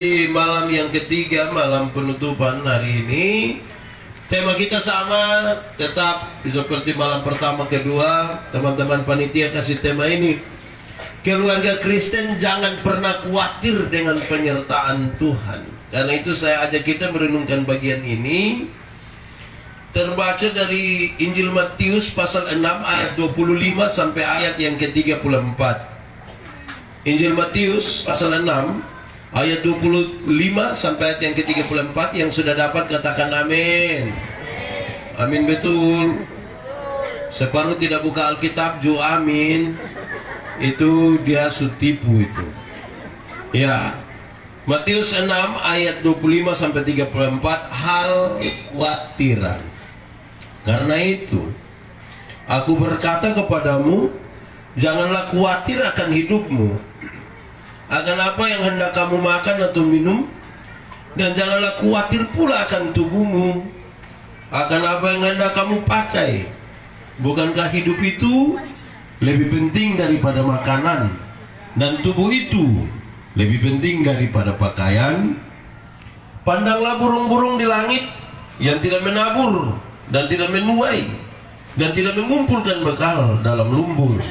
Di malam yang ketiga, malam penutupan hari ini, tema kita sama, tetap seperti malam pertama kedua. Teman-teman panitia kasih tema ini, keluarga Kristen jangan pernah khawatir dengan penyertaan Tuhan. Karena itu saya ajak kita merenungkan bagian ini, terbaca dari Injil Matius pasal 6 ayat 25 sampai ayat yang ke-34. Injil Matius pasal 6 ayat 25 sampai ayat yang ke-34. Yang sudah dapat katakan amin. Amin, betul. Separuh tidak buka Alkitab jo amin. Itu dia sutipu itu. Ya. Matius 6 ayat 25 sampai 34, hal kekhawatiran. Karena itu aku berkata kepadamu, janganlah khawatir akan hidupmu, akan apa yang hendak kamu makan atau minum, dan janganlah khawatir pula akan tubuhmu, akan apa yang hendak kamu pakai. Bukankah hidup itu lebih penting daripada makanan, dan tubuh itu lebih penting daripada pakaian? Pandanglah burung-burung di langit yang tidak menabur dan tidak menuai dan tidak mengumpulkan bekal dalam lumbung,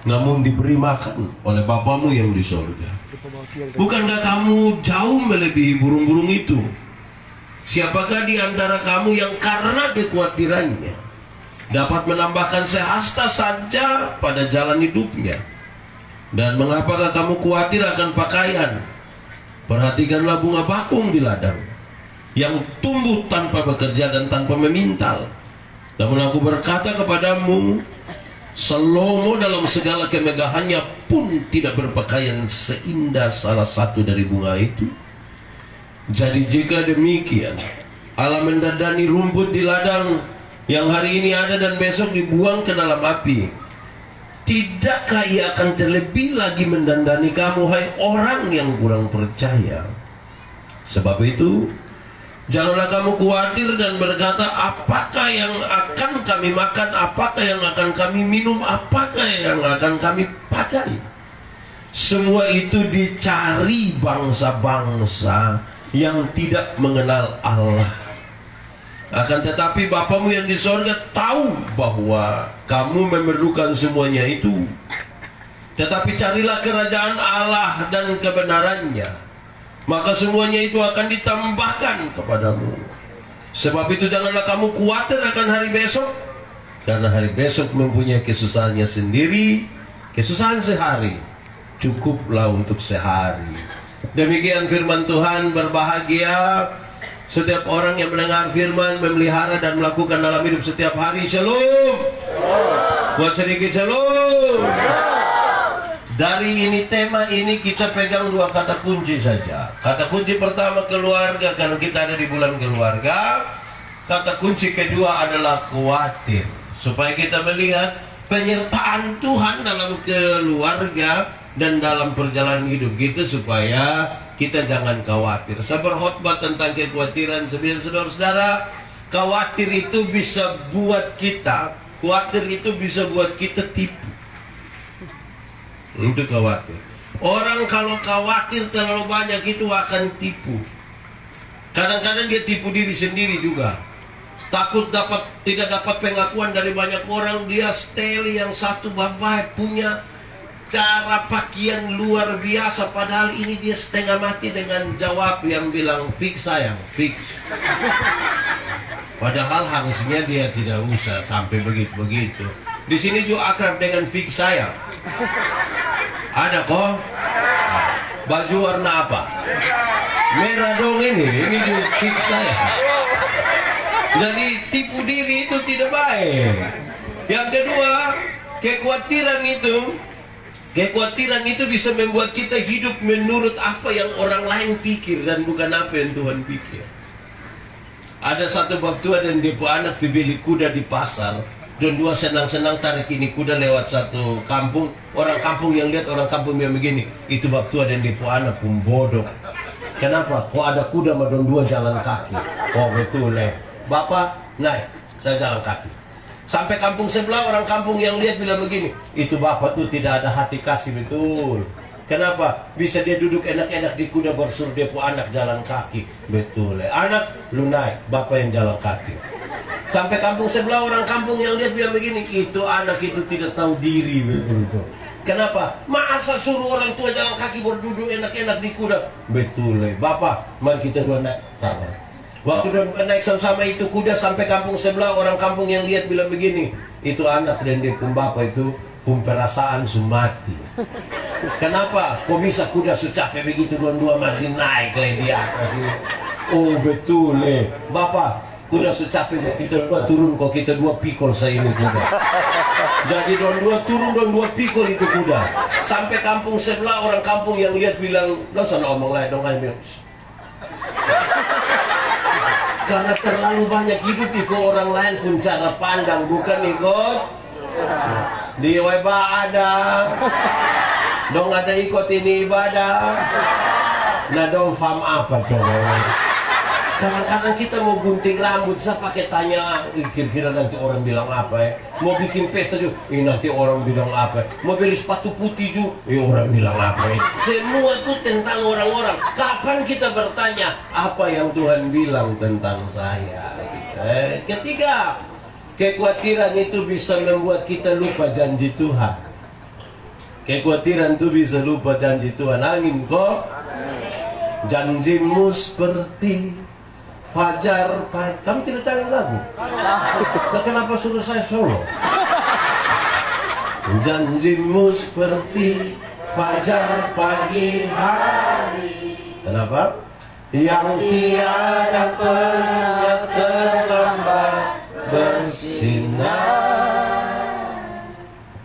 namun diberi makan oleh Bapamu yang di sorga. Bukankah kamu jauh melebihi burung-burung itu? Siapakah di antara kamu yang karena kekhawatirannya dapat menambahkan sehasta saja pada jalan hidupnya? Dan mengapakah kamu khawatir akan pakaian? Perhatikanlah bunga bakung di ladang, yang tumbuh tanpa bekerja dan tanpa memintal. Namun aku berkata kepadamu, Salomo dalam segala kemegahannya pun tidak berpakaian seindah salah satu dari bunga itu. Jadi jika demikian, Allah mendandani rumput di ladang yang hari ini ada dan besok dibuang ke dalam api, tidakkah Ia akan terlebih lagi mendandani kamu, hai orang yang kurang percaya? Sebab itu, janganlah kamu khawatir dan berkata, apakah yang akan kami makan, apakah yang akan kami minum, apakah yang akan kami pakai? Semua itu dicari bangsa-bangsa yang tidak mengenal Allah. Akan tetapi Bapamu yang di sorga tahu bahwa kamu memerlukan semuanya itu. Tetapi carilah kerajaan Allah dan kebenarannya, maka semuanya itu akan ditambahkan kepadamu. Sebab itu janganlah kamu khawatir akan hari besok, karena hari besok mempunyai kesusahannya sendiri. Kesusahan sehari cukuplah untuk sehari. Demikian firman Tuhan. Berbahagia setiap orang yang mendengar firman, memelihara dan melakukan dalam hidup setiap hari. Shalom. Buat sedikit shalom. Dari ini tema ini kita pegang dua kata kunci saja. Kata kunci pertama keluarga, karena kita ada di bulan keluarga. Kata kunci kedua adalah khawatir, supaya kita melihat penyertaan Tuhan dalam keluarga dan dalam perjalanan hidup kita, supaya kita jangan khawatir. Saya berkhotbah tentang kekhawatiran. Saudara-saudara, khawatir itu bisa buat kita, khawatir itu bisa buat kita tipu. Untuk khawatir. Orang kalau khawatir terlalu banyak itu akan tipu. Kadang-kadang dia tipu diri sendiri juga. Takut tidak dapat pengakuan dari banyak orang, dia setel. Yang satu bapak punya cara pakaian luar biasa, padahal ini dia setengah mati dengan jawab yang bilang fix sayang, fix. Padahal harusnya dia tidak usah sampai begitu. Di sini juga akrab dengan fix sayang. Ada kok. Baju warna apa? Merah dong ini juga fix sayang. Jadi tipu diri itu tidak baik. Yang kedua, kekhawatiran itu bisa membuat kita hidup menurut apa yang orang lain pikir dan bukan apa yang Tuhan pikir. Ada satu waktu ada yang depo anak beli kuda di pasar, dan dua senang-senang tarik ini kuda lewat satu kampung. Orang kampung yang lihat orang kampung yang begini, itu waktu ada yang depo anak pun bodoh. Kenapa? Kok ada kuda madon dua jalan kaki? Oh betul Bapak naik, saya jalan kaki. Sampai kampung sebelah, orang kampung yang lihat bilang begini, itu bapak tuh tidak ada hati kasih, betul. Kenapa? Bisa dia duduk enak-enak di kuda bersur, dia pun anak jalan kaki. Betul. Anak, lu naik, bapak yang jalan kaki. Sampai kampung sebelah, orang kampung yang lihat bilang begini, itu anak itu tidak tahu diri. Betul. Kenapa? Masa suruh orang tua jalan kaki berduduk enak-enak di kuda? Betul. Bapak, mari kita dua naik. Waktu dia naik sama-sama itu kuda sampai kampung sebelah, orang kampung yang lihat bilang begini, itu anak dan dia pun bapak itu pun perasaan sumati. Kenapa? Kok bisa kuda secapek begitu dua-dua masih naik di atas ini? Oh betul bapak, kuda secapek kita dua turun kok kita dua pikul saya ini kuda. Jadi dua turun dua pikul itu kuda. Sampai kampung sebelah, orang kampung yang lihat bilang, "Gak usah ngomong lain dong," aja bilang. Karena terlalu banyak hidup ikut orang lain pun cara pandang, bukan ikut di ibadah. Dong ada ikut ini ibadah. Nah dong faham apa coba? Kadang-kadang kita mau gunting rambut, saya pakai tanya, kira-kira nanti orang bilang apa ya? Mau bikin pesta juga, nanti orang bilang apa? Mau beli sepatu putih juga, orang bilang apa ya? Semua itu tentang orang-orang. Kapan kita bertanya apa yang Tuhan bilang tentang saya? Ketiga, kekhawatiran itu bisa membuat kita lupa janji Tuhan. Kekhawatiran itu bisa lupa janji Tuhan. Angin kok, janjimu seperti fajar pagi. Kamu tidak tahu lagu? Nah, kenapa suruh saya solo? Janjimu seperti fajar pagi hari. Kenapa? Yang tiada pernah terlambat bersinar.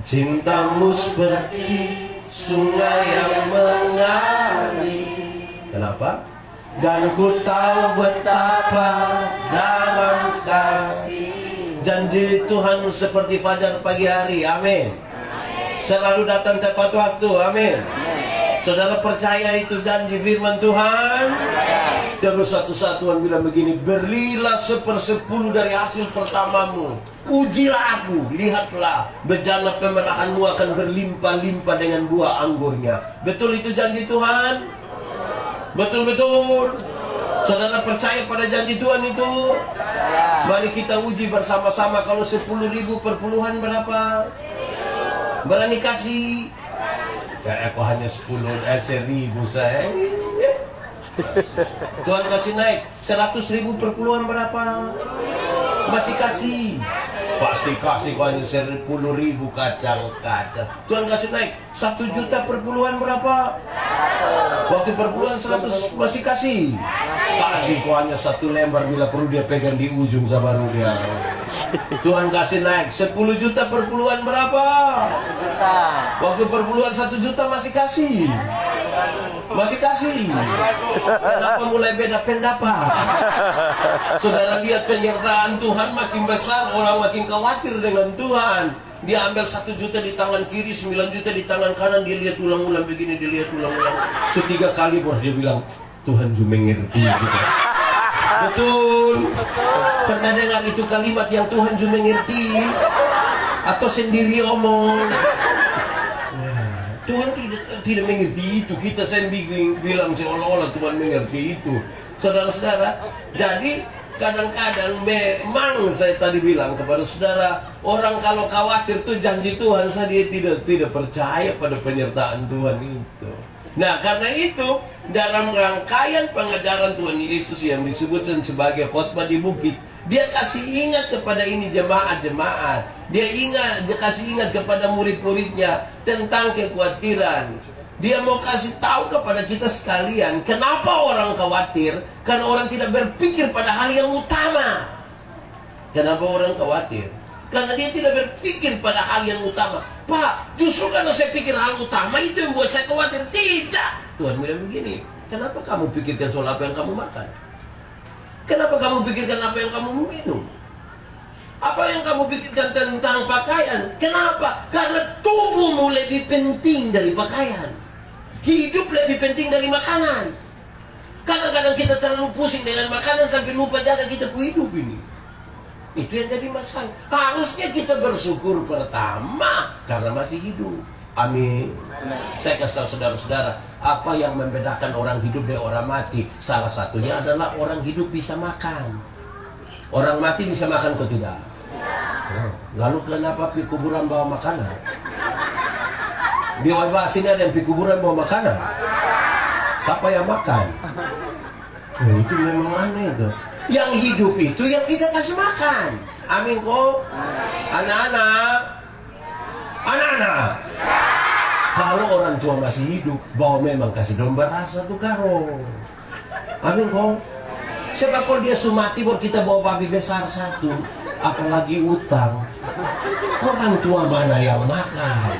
Cintamu seperti sungai yang mengalir. Kenapa? Dan ku tahu betapa dalam kasih. Janji Tuhan seperti fajar pagi hari. Amin. Selalu datang tepat waktu. Amin. Saudara percaya itu janji firman Tuhan? Terus satu-satuan bilang begini, berilah 1/10 dari hasil pertamamu. Ujilah aku, lihatlah, bejana pemerahanmu akan berlimpah-limpah dengan buah anggurnya. Betul itu janji Tuhan? Betul-betul. Saudara percaya pada janji Tuhan itu? Mari kita uji bersama-sama. Kalau 10.000 per puluhan berapa? Berani kasih? Ya aku hanya 1.000 saya. Tuhan kasih naik 100.000 per puluhan berapa? Masih kasih? Pasti kasih kau hanya 10.000 kacang-kacang. Tuhan kasih naik 1 juta per puluhan berapa? Waktu per puluhan 100 masih kasih? Kasih kau hanya 1 lembar bila perlu dia pegang di ujung sabaru dia. Tuhan kasih naik 10 juta per puluhan berapa? Waktu per puluhan 1 juta masih kasih? Masih kasih? Kenapa mulai beda pendapat? Saudara lihat penyertaan Tuhan makin besar, orang makin khawatir dengan Tuhan. Dia ambil 1 juta di tangan kiri, 9 juta di tangan kanan. Dia lihat ulang-ulang begini, dia lihat ulang-ulang 3 kali baru dia bilang, Tuhan juga mengerti kita. Betul. Pernah dengar itu kalimat yang Tuhan juga mengerti? Atau sendiri omong? Tuhan tidak mengerti itu. Kita sendiri bilang seolah-olah Tuhan mengerti itu. Saudara-saudara, jadi kadang-kadang memang saya tadi bilang kepada saudara, orang kalau khawatir tuh janji Tuhan, dia tidak percaya pada penyertaan Tuhan itu. Nah, karena itu dalam rangkaian pengajaran Tuhan Yesus yang disebutkan sebagai khotbah di bukit, dia kasih ingat kepada ini jemaat-jemaat. Dia kasih ingat kepada murid-muridnya tentang kekhawatiran. Dia mau kasih tahu kepada kita sekalian, kenapa orang khawatir? Karena orang tidak berpikir pada hal yang utama. Kenapa orang khawatir? Karena dia tidak berpikir pada hal yang utama. Pak, justru karena saya pikir hal utama itu yang buat saya khawatir. Tidak. Tuhan bilang begini, kenapa kamu pikirkan soal apa yang kamu makan? Kenapa kamu pikirkan apa yang kamu minum? Apa yang kamu pikirkan tentang pakaian? Kenapa? Karena tubuhmu lebih penting dari pakaian. Hidup lebih penting dari makanan. Kadang-kadang kita terlalu pusing dengan makanan sampai lupa jaga kita punya hidup ini. Itu yang jadi masalah. Harusnya kita bersyukur pertama karena masih hidup. Amin. Saya kasih tahu saudara-saudara, apa yang membedakan orang hidup dari orang mati? Salah satunya adalah orang hidup bisa makan. Orang mati bisa makan kok tidak? Lalu kenapa pi kuburan bawa makanan? Di Oibah sini ada yang pi kuburan bawa makanan? Siapa yang makan? Nah, itu memang aneh itu. Yang hidup itu yang kita kasih makan. Amin kok. Anak-anak. Kalau orang tua masih hidup, bahwa memang kasih domba rasa tuh karo. Amin kok. Sebab kalau dia sumati baru kita bawa babi besar satu, apalagi utang. Orang tua mana yang makan?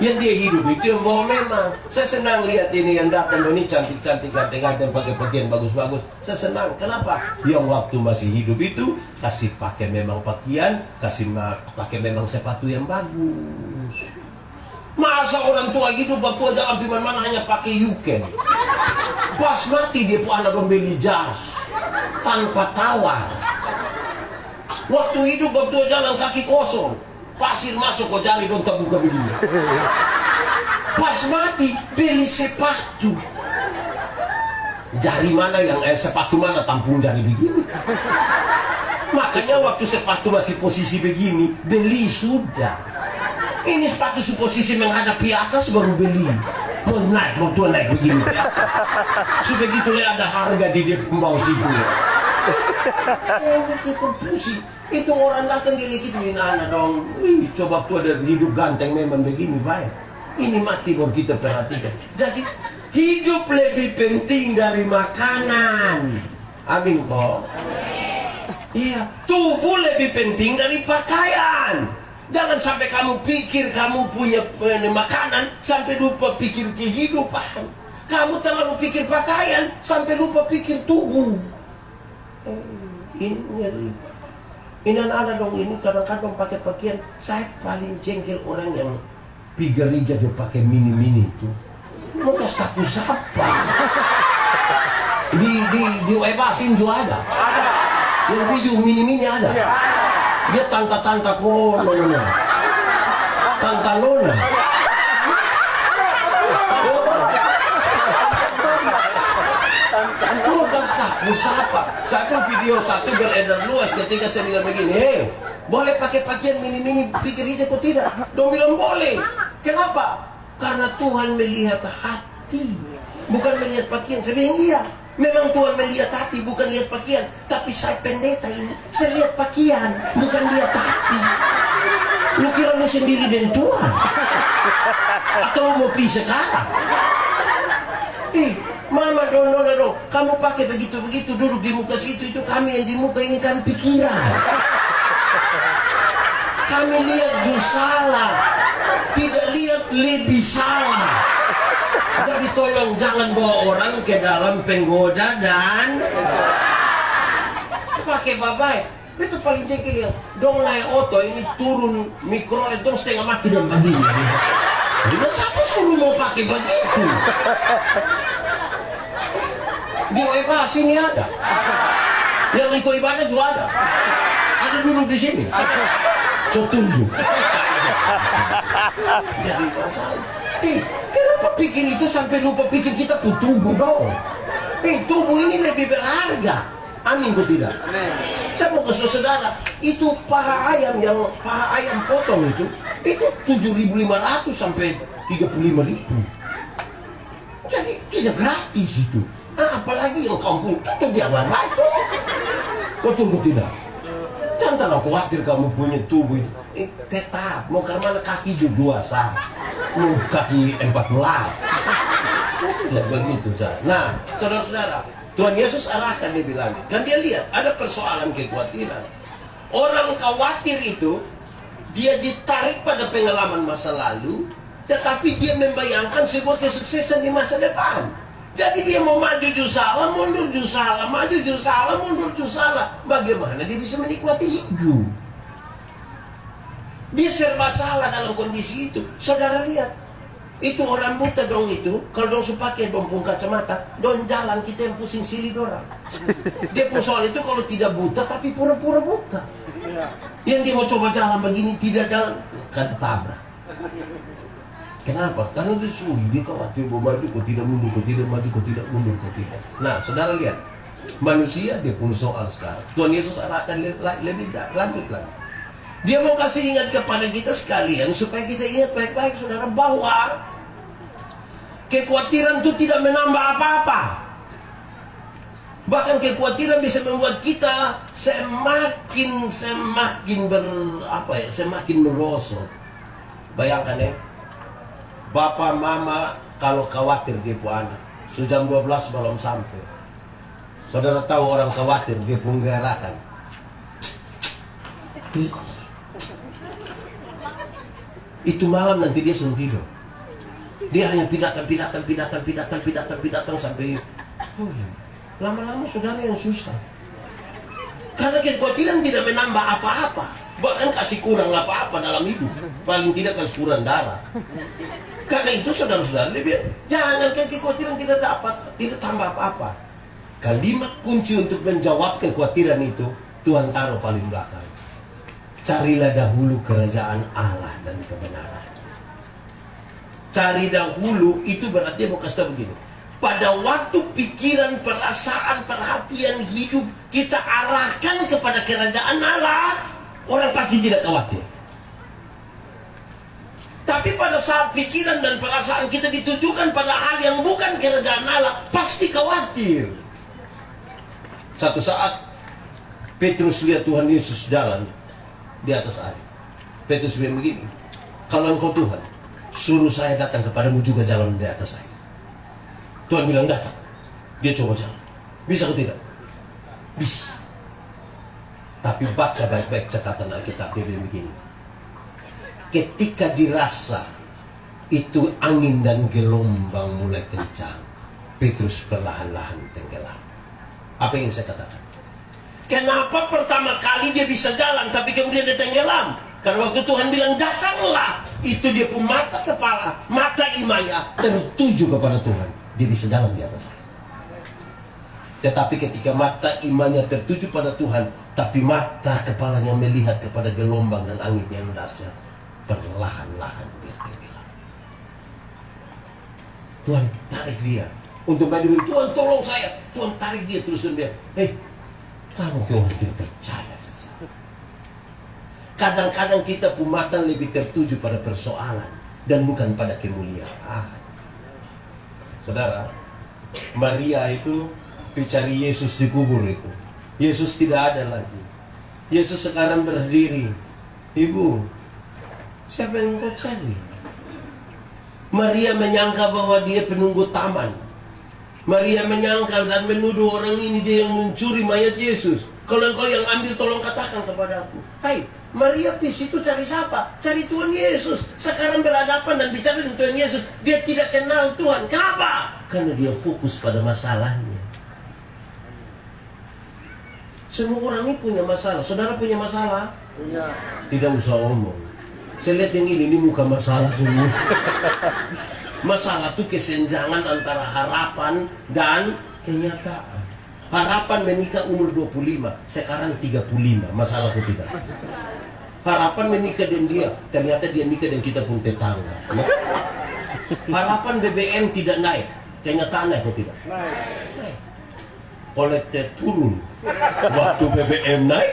Yang dia hidup itu yang bawa memang. Saya senang lihat ini yang datang ini cantik-cantik, ganteng-ganteng, pakai pakaian bagus-bagus. Saya senang. Kenapa? Yang waktu masih hidup itu kasih pakai memang pakaian, kasih pakai memang sepatu yang bagus. Masa orang tua hidup waktu jalan di mana hanya pakai yuken. Pas mati dia pun anak membeli jas tanpa tawar. Waktu hidup waktu jalan kaki kosong, pasir masuk kok jari dong tak buka begini. Pas mati beli sepatu. Jari mana yang sepatu mana tampung jari begini. Makanya waktu sepatu masih posisi begini, beli sudah. Ini sepatu posisi menghadapi atas baru beli. Mau naik begini. Sudah gitu ada harga di dia pembau situ. Kita pusing. Itu orang datang dia gitu anak dong. Coba tuh ada hidup ganteng memang begini baik. Ini mati baru kita perhatikan. Jadi hidup lebih penting dari makanan. Amin kok. Iya, tubuh lebih penting dari pakaian. Jangan sampai kamu pikir kamu punya makanan sampai lupa pikir kehidupan. Kamu terlalu pikir pakaian sampai lupa pikir tubuh. Ini ngeri. Ini anak-anak dong ini kadang-kadang pakai pakaian. Saya paling jengkel orang yang pi gereja dia pakai mini-mini itu. Mau kasih tahu siapa? Di Webasin juga ada. Yang biju mini-mini ada. Dia tanta-tanta kok nona. Tanta nona. Lu kasih siapa? Satu video satu beredar luas ketika saya bilang begini, hey, boleh pakai pakaian mini-mini pikir aja kok tidak? Dong bilang boleh. Kenapa? Karena Tuhan melihat hati, bukan melihat pakaian. Saya bilang iya. Memang Tuhan melihat hati, bukan lihat pakaian. Tapi saya pendeta ini, saya lihat pakaian, bukan lihat hati. Lu kira lu sendiri dengan Tuhan? Atau mau pergi sekarang? Mama dong, kamu pakai begitu-begitu, duduk di muka situ, itu kami yang di muka ini kan pikiran. Kami lihat justru salah, tidak lihat lebih salah. Jadi tolong jangan bawa orang ke dalam penggoda dan pakai babai. Itu paling jengkel ya. Dong naik oto ini turun mikro itu setengah mati dan begini. Jadi siapa suruh mau pakai begitu? Di Oibah sini ada. Yang ikut ibadah juga ada. Ada duduk di sini. Coba tunjuk. Jadi kenapa pikir itu sampai lupa pikir kita pun tubuh dong? Tubuh ini lebih berharga. Amin kok tidak? Saya mau kasih saudara, itu paha ayam potong itu 7.500 sampai 35.000. Jadi tidak gratis itu. Apalagi yang kampung itu dia barat tuh. Betul kok tidak? Jangan terlalu khawatir kamu punya tubuh itu. Tetap mau ke mana kaki juga 2 sah. Kaki 14. Ya begitu saja. Nah, saudara-saudara, Tuhan Yesus arahkan dia bilang, kan dia lihat ada persoalan kekhawatiran. Orang khawatir itu dia ditarik pada pengalaman masa lalu, tetapi dia membayangkan sebuah kesuksesan di masa depan. Jadi dia mau maju jauh salah, mundur jauh salah, maju jauh salah, mundur jauh salah. Bagaimana dia bisa menikmati hidup? Dia serba salah dalam kondisi itu. Saudara lihat, itu orang buta dong itu. Kalau dong pakai dong pun kacamata, dong jalan kita yang pusing silih orang. Dia pun soal itu kalau tidak buta tapi pura-pura buta. Yang dia mau coba jalan begini tidak jalan, kata tabrak. Kenapa? Karena dia khawatir bahwa maju kok tidak mundur, kok tidak maju, kok tidak mundur, kok tidak. Nah, saudara lihat, manusia dia pun soal sekarang. Tuhan Yesus akan lebih lanjut lagi. Dia mau kasih ingat kepada kita sekalian supaya kita ingat baik-baik, saudara, bahwa kekhawatiran itu tidak menambah apa-apa. Bahkan kekhawatiran bisa membuat kita semakin merosot. Bayangkan ya, bapak mama kalau khawatir dia punya anak, jam 12 belum sampai. Saudara tahu orang khawatir dia pun gerakan. Itu malam nanti dia suruh tidur. Dia hanya pidato sampai lama-lama saudara yang susah. Karena kekhawatiran tidak menambah apa-apa, bahkan kasih kurang apa-apa dalam hidup. Paling tidak kasih kurang darah. Karena itu saudara-saudara, jangan kekhawatiran tidak tambah apa-apa. Kalimat kunci untuk menjawab kekhawatiran itu Tuhan taruh paling belakang. Carilah dahulu kerajaan Allah dan kebenaran. Cari dahulu itu berarti mau kasih tahu begini. Pada waktu pikiran, perasaan, perhatian hidup kita arahkan kepada kerajaan Allah, orang pasti tidak khawatir. Tapi pada saat pikiran dan perasaan kita ditujukan pada hal yang bukan kerajaan Allah, pasti khawatir. Satu saat Petrus lihat Tuhan Yesus jalan di atas air. Petrus bilang begini, kalau engkau Tuhan, suruh saya datang kepadamu juga jalan di atas air. Tuhan bilang datang. Dia coba jalan. Bisa atau tidak? Bisa. Tapi baca baik-baik catatan Alkitab, dia bilang begini, ketika dirasa itu angin dan gelombang mulai kencang, Petrus perlahan-lahan tenggelam. Apa yang saya katakan? Kenapa pertama kali dia bisa jalan tapi kemudian dia tenggelam? Karena waktu Tuhan bilang datanglah, itu dia pun mata imannya tertuju kepada Tuhan. Dia bisa jalan di atas air. Tetapi ketika mata imannya tertuju pada Tuhan, tapi mata kepalanya melihat kepada gelombang dan angin yang dahsyat, perlahan-lahan dia tenggelam. Tuhan tarik dia untuk bantuin. Tuhan tolong saya. Tuhan tarik dia terus dan dia, kamu orang tidak percaya saja. Kadang-kadang kita pun mata lebih tertuju pada persoalan dan bukan pada kemuliaan. Saudara, Maria itu mencari Yesus di kubur itu. Yesus tidak ada lagi. Yesus sekarang berdiri. Ibu, siapa yang kau cari? Maria menyangka bahwa dia penunggu taman. Maria menyangka dan menuduh orang ini dia yang mencuri mayat Yesus. Kalau engkau yang ambil, tolong katakan kepadaku. Hai, Maria di situ cari siapa? Cari Tuhan Yesus. Sekarang berhadapan dan bicara dengan Tuhan Yesus. Dia tidak kenal Tuhan. Kenapa? Karena dia fokus pada masalahnya. Semua orang ini punya masalah. Saudara punya masalah? Punya. Tidak usah omong. Saya lihat yang ini muka masalah semua. Masalah itu kesenjangan antara harapan dan kenyataan. Harapan menikah umur 25, sekarang 35, masalah itu tidak. Harapan menikah dengan dia, ternyata dia nikah dan kita pun tetangga. Harapan BBM tidak naik, kenyataan naik atau tidak? Naik. Kolektor turun, waktu BBM naik.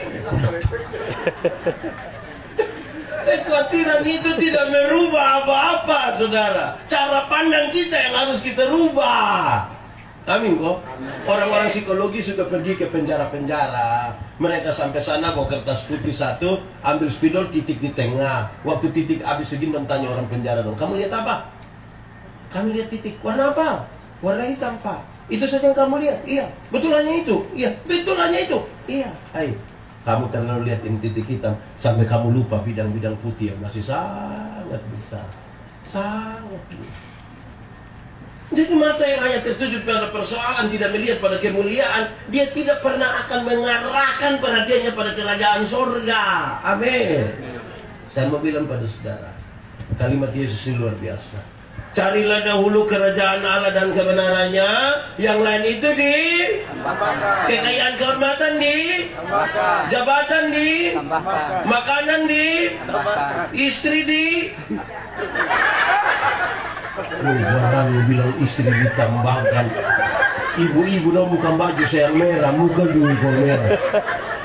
Kekhawatiran itu tidak merubah apa-apa, saudara. Cara pandang kita yang harus kita rubah. Amin kok. Orang-orang psikologi sudah pergi ke penjara-penjara. Mereka sampai sana bawa kertas putih satu, ambil spidol titik di tengah. Waktu titik habis segini tanya orang penjara dong, kamu lihat apa? Kami lihat titik. Warna apa? Warna hitam, Pak. Itu saja yang kamu lihat? Iya. Betul hanya itu? Iya. Betul hanya itu? Iya. Hai, kamu terlalu lihat ini titik hitam sampai kamu lupa bidang-bidang putih yang masih sangat besar. Sangat besar. Jadi mata yang hanya tertuju pada persoalan, tidak melihat pada kemuliaan, dia tidak pernah akan mengarahkan perhatiannya pada kerajaan surga. Amin. Saya mau bilang pada saudara, kalimat Yesus ini luar biasa. Carilah dahulu kerajaan Allah dan kebenarannya, yang lain itu di kekayaan kehormatan di jabatan di makanan di istri di Berani bilang istri ditambahkan. Ibu-ibu dong bukan baju yang merah, muka dulu merah.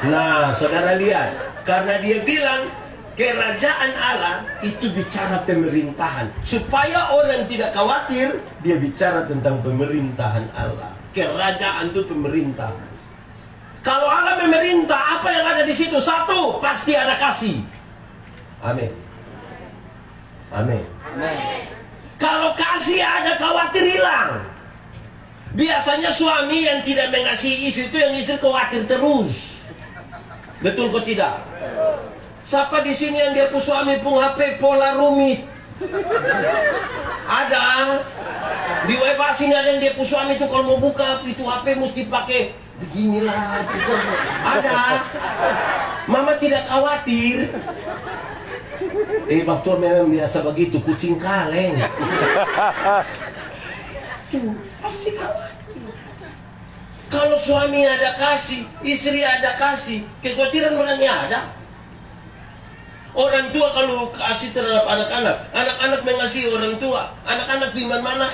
Nah, saudara lihat, karena dia bilang kerajaan Allah itu bicara pemerintahan. Supaya orang tidak khawatir, dia bicara tentang pemerintahan Allah. Kerajaan itu pemerintahan. Kalau Allah memerintah, apa yang ada di situ? Satu, pasti ada kasih. Amin. Amin. Kalau kasih ada, khawatir hilang. Biasanya suami yang tidak mengasihi istri itu yang istri khawatir terus. Betul kok tidak? Siapa di sini yang dia suami pun HP pola rumit? Ada. Di WA sini ada yang dia suami itu kalau mau buka itu HP mesti pakai beginilah. Ada. Mama tidak khawatir. Waktu memang biasa begitu, kucing kaleng. Tuh, pasti khawatir. Kalau suami ada kasih, istri ada kasih, kekhawatiran orangnya ada. Orang tua kalau kasih terhadap anak-anak, anak-anak mengasihi orang tua, anak-anak di mana-mana,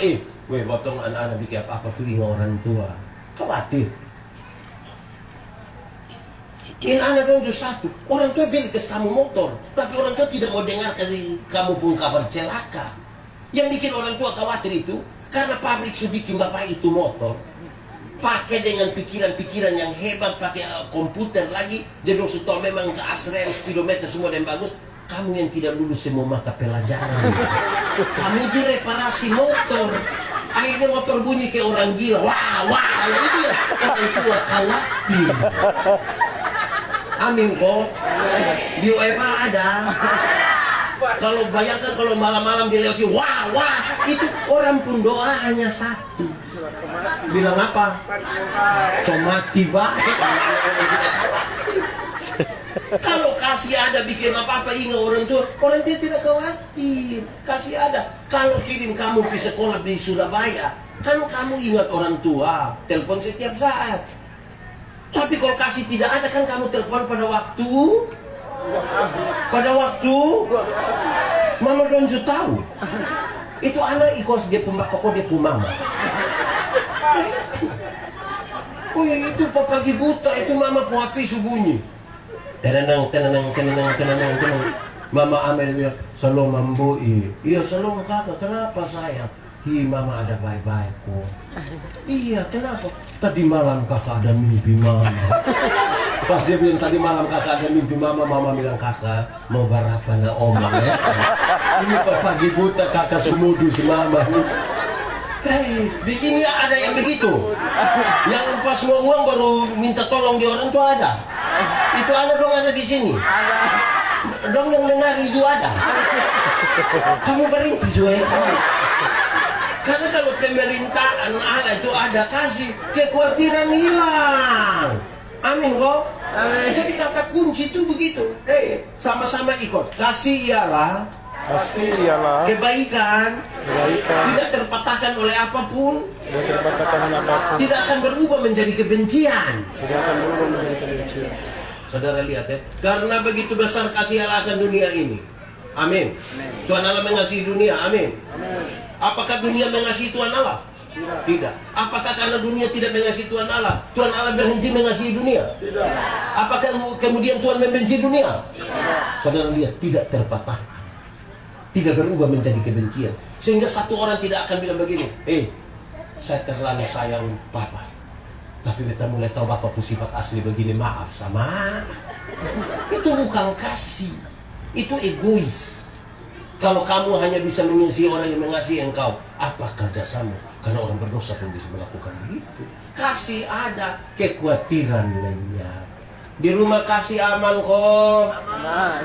potong anak-anak bikin apa tuh ingat orang tua. Khawatir. Ini anak dong satu. Orang tua beli ke kamu motor, tapi orang tua tidak mau dengar kamu pun kabar celaka. Yang bikin orang tua khawatir itu karena pabrik sudah bikin bapak itu motor, pakai dengan pikiran-pikiran yang hebat, pakai komputer lagi, jadi sudah memang ke asrem, speedometer semua dan bagus. Kamu yang tidak lulus semua mata pelajaran, kamu di reparasi motor, akhirnya motor bunyi kayak orang gila. Wah, itu ya orang tua khawatir. Amin kok. Di UEFA ada. Kalau bayangkan kalau malam-malam dia lewat sini, wah, itu orang pun doa hanya satu. Bilang apa? Comati baik. Kalau kasih ada bikin apa-apa ingat orang tua tidak khawatir. Kasih ada. Kalau kirim kamu ke sekolah di Surabaya, kan kamu ingat orang tua, telepon setiap saat. Tapi kalau kasih tidak ada, kan kamu telepon pada waktu mama don't you tahu itu anak ikut dia pembapa kok dia mama. Itu pagi buta itu mama po api subunyi tenang. Mama Amel bilang salam mambo. Iya salam kakak, kenapa sayang? Mama ada baik-baik kok. Iya kenapa? Tadi malam kakak ada mimpi mama. Pas dia bilang tadi malam kakak ada mimpi mama, mama bilang kakak mau barapan omong ya. Ini pagi buta kakak semudus mama. Di sini ada yang begitu. Yang pas mau uang baru minta tolong di orang tua ada. Itu ada dong, ada di sini. Dong yang menari itu ada. Kamu berhenti juga ya kamu. Karena kalau pemerintahan Allah itu ada kasih, kekhawatiran hilang. Amin kok. Amin. Jadi kata kunci itu begitu. Sama-sama ikut. Kasih ialah kebaikan. Tidak terpatahkan oleh apapun. Tidak akan berubah menjadi kebencian. Saudara lihat ya. Karena begitu besar kasih Allah akan dunia ini. Amin. Tuhan Allah mengasihi dunia. Amin. Apakah dunia mengasihi Tuhan Allah? Tidak. Apakah karena dunia tidak mengasihi Tuhan Allah, Tuhan Allah berhenti mengasihi dunia? Tidak. Apakah kemudian Tuhan membenci dunia? Tidak. Saudara lihat, tidak terpatahkan, tidak berubah menjadi kebencian. Sehingga satu orang tidak akan bilang begini, saya terlalu sayang Bapak, tapi beta mulai tahu Bapak sifat asli begini, maaf sama. Itu bukan kasih, itu egois. Kalau kamu hanya bisa mengasihi orang yang mengasihi engkau, apakah jasamu? Karena orang berdosa pun bisa melakukan begitu. Kasih ada, kekhawatiran lenyap. Di rumah kasih aman kok. Aman.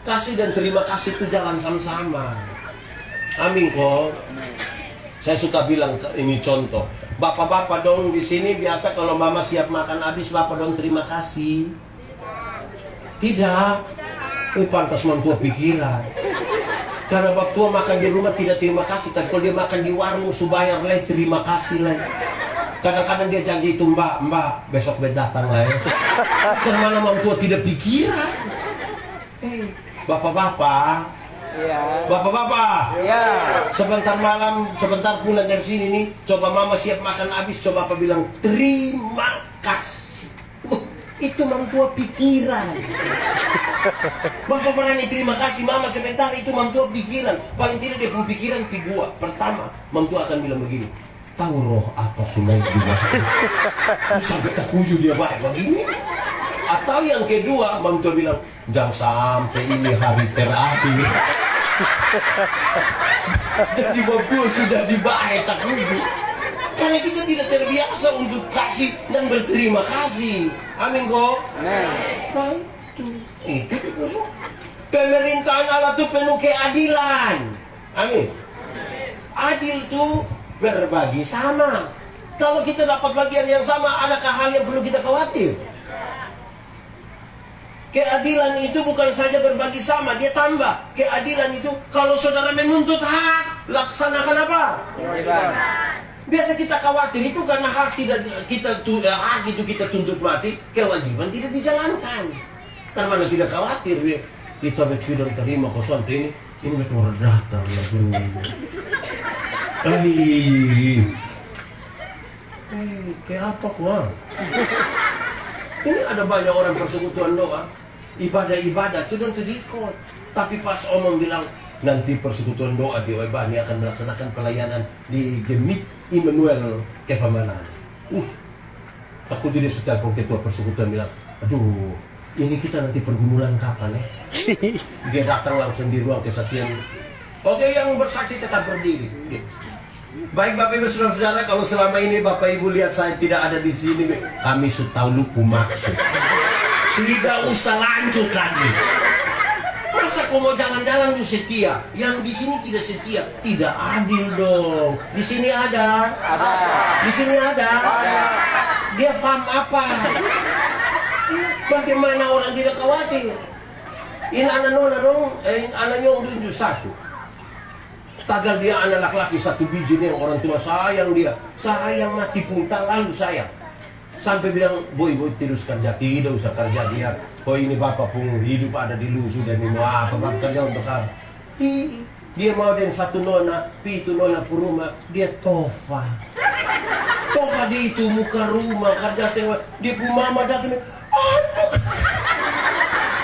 Kasih dan terima kasih itu jalan sama-sama. Amin kok. Saya suka bilang ini contoh. Bapak-bapak dong di sini biasa kalau mama siap makan habis, bapak dong terima kasih. Tidak. Pantas mantua pikiran. Karena waktu makan di rumah tidak terima kasih, tapi kalau dia makan di warung subayar lah terima kasih lah. Kadang-kadang dia janji itu mbak besok datang lah ya. Karena mana orang tua tidak pikiran. Bapak-bapak, Iya. Bapak-bapak, Iya. sebentar malam, sebentar pulang dari sini nih, coba mama siap makan habis, coba apa bilang terima kasih. Itu mantua pikiran. Bapak berani terima kasih mama sebentar, itu mantua pikiran. Paling tidak dia punya pikiran kedua. Pertama, mantua akan bilang begini, tahu roh apa sunai di bawah sampai terkuju dia baik begini. Atau yang kedua, mantua bilang, jangan sampai ini hari terakhir. Jadi mantua sudah dibaik terkuju. Karena kita tidak terbiasa untuk kasih dan berterima kasih. Amin kok. Nah itu semua. Pemerintahan Allah itu penuh keadilan. Amin. Adil itu berbagi sama. Kalau kita dapat bagian yang sama, adakah hal yang perlu kita khawatir? Keadilan itu bukan saja berbagi sama, dia tambah. Keadilan itu kalau saudara menuntut hak, laksanakan apa? Biasa kita khawatir itu karena hak tidak hak itu kita tuntut mati, kewajiban tidak dijalankan. Karena mana tidak khawatir, kita tidak terima kosong ini betul datang ya dulu. Kayak apa kuah? Ini ada banyak orang persekutuan doa, ibadah-ibadah itu dan ikut. Tapi pas omong bilang nanti persekutuan doa di Oebani akan melaksanakan pelayanan di Gemik Immanuel Kefamanan. Aku jadi setelah ketua persekutuan bilang, aduh, ini kita nanti pergumulan kapan ya? Dia datang langsung di ruang kesaksian. Oke, yang bersaksi tetap berdiri. Baik Bapak Ibu Saudara-saudara, kalau selama ini Bapak Ibu lihat saya tidak ada di sini, kami sudah tahu lupa maksud. Tidak usah lanjut lagi. Masa kau mau jalan-jalan lu setia, yang di sini tidak setia, tidak adil dong. Di sini ada. Di sini ada. Dia paham apa? Bagaimana orang tidak khawatir? Ini anak nona dong, anak nyong tunjuk satu. Tagal dia anak laki-laki satu biji nih, orang tua sayang dia, sayang mati pun tak lalu sayang. Sampai bilang, boy terus kerja, tidak usah kerja dia. Oh ini bapak pun hidup ada di lu sudah ini mau apa bapak kerja untuk apa? Dia mau dengan satu nona, itu nona ke rumah, dia tofa. Tofa dia itu muka rumah kerja sewa, dia pun mama datang, aduh,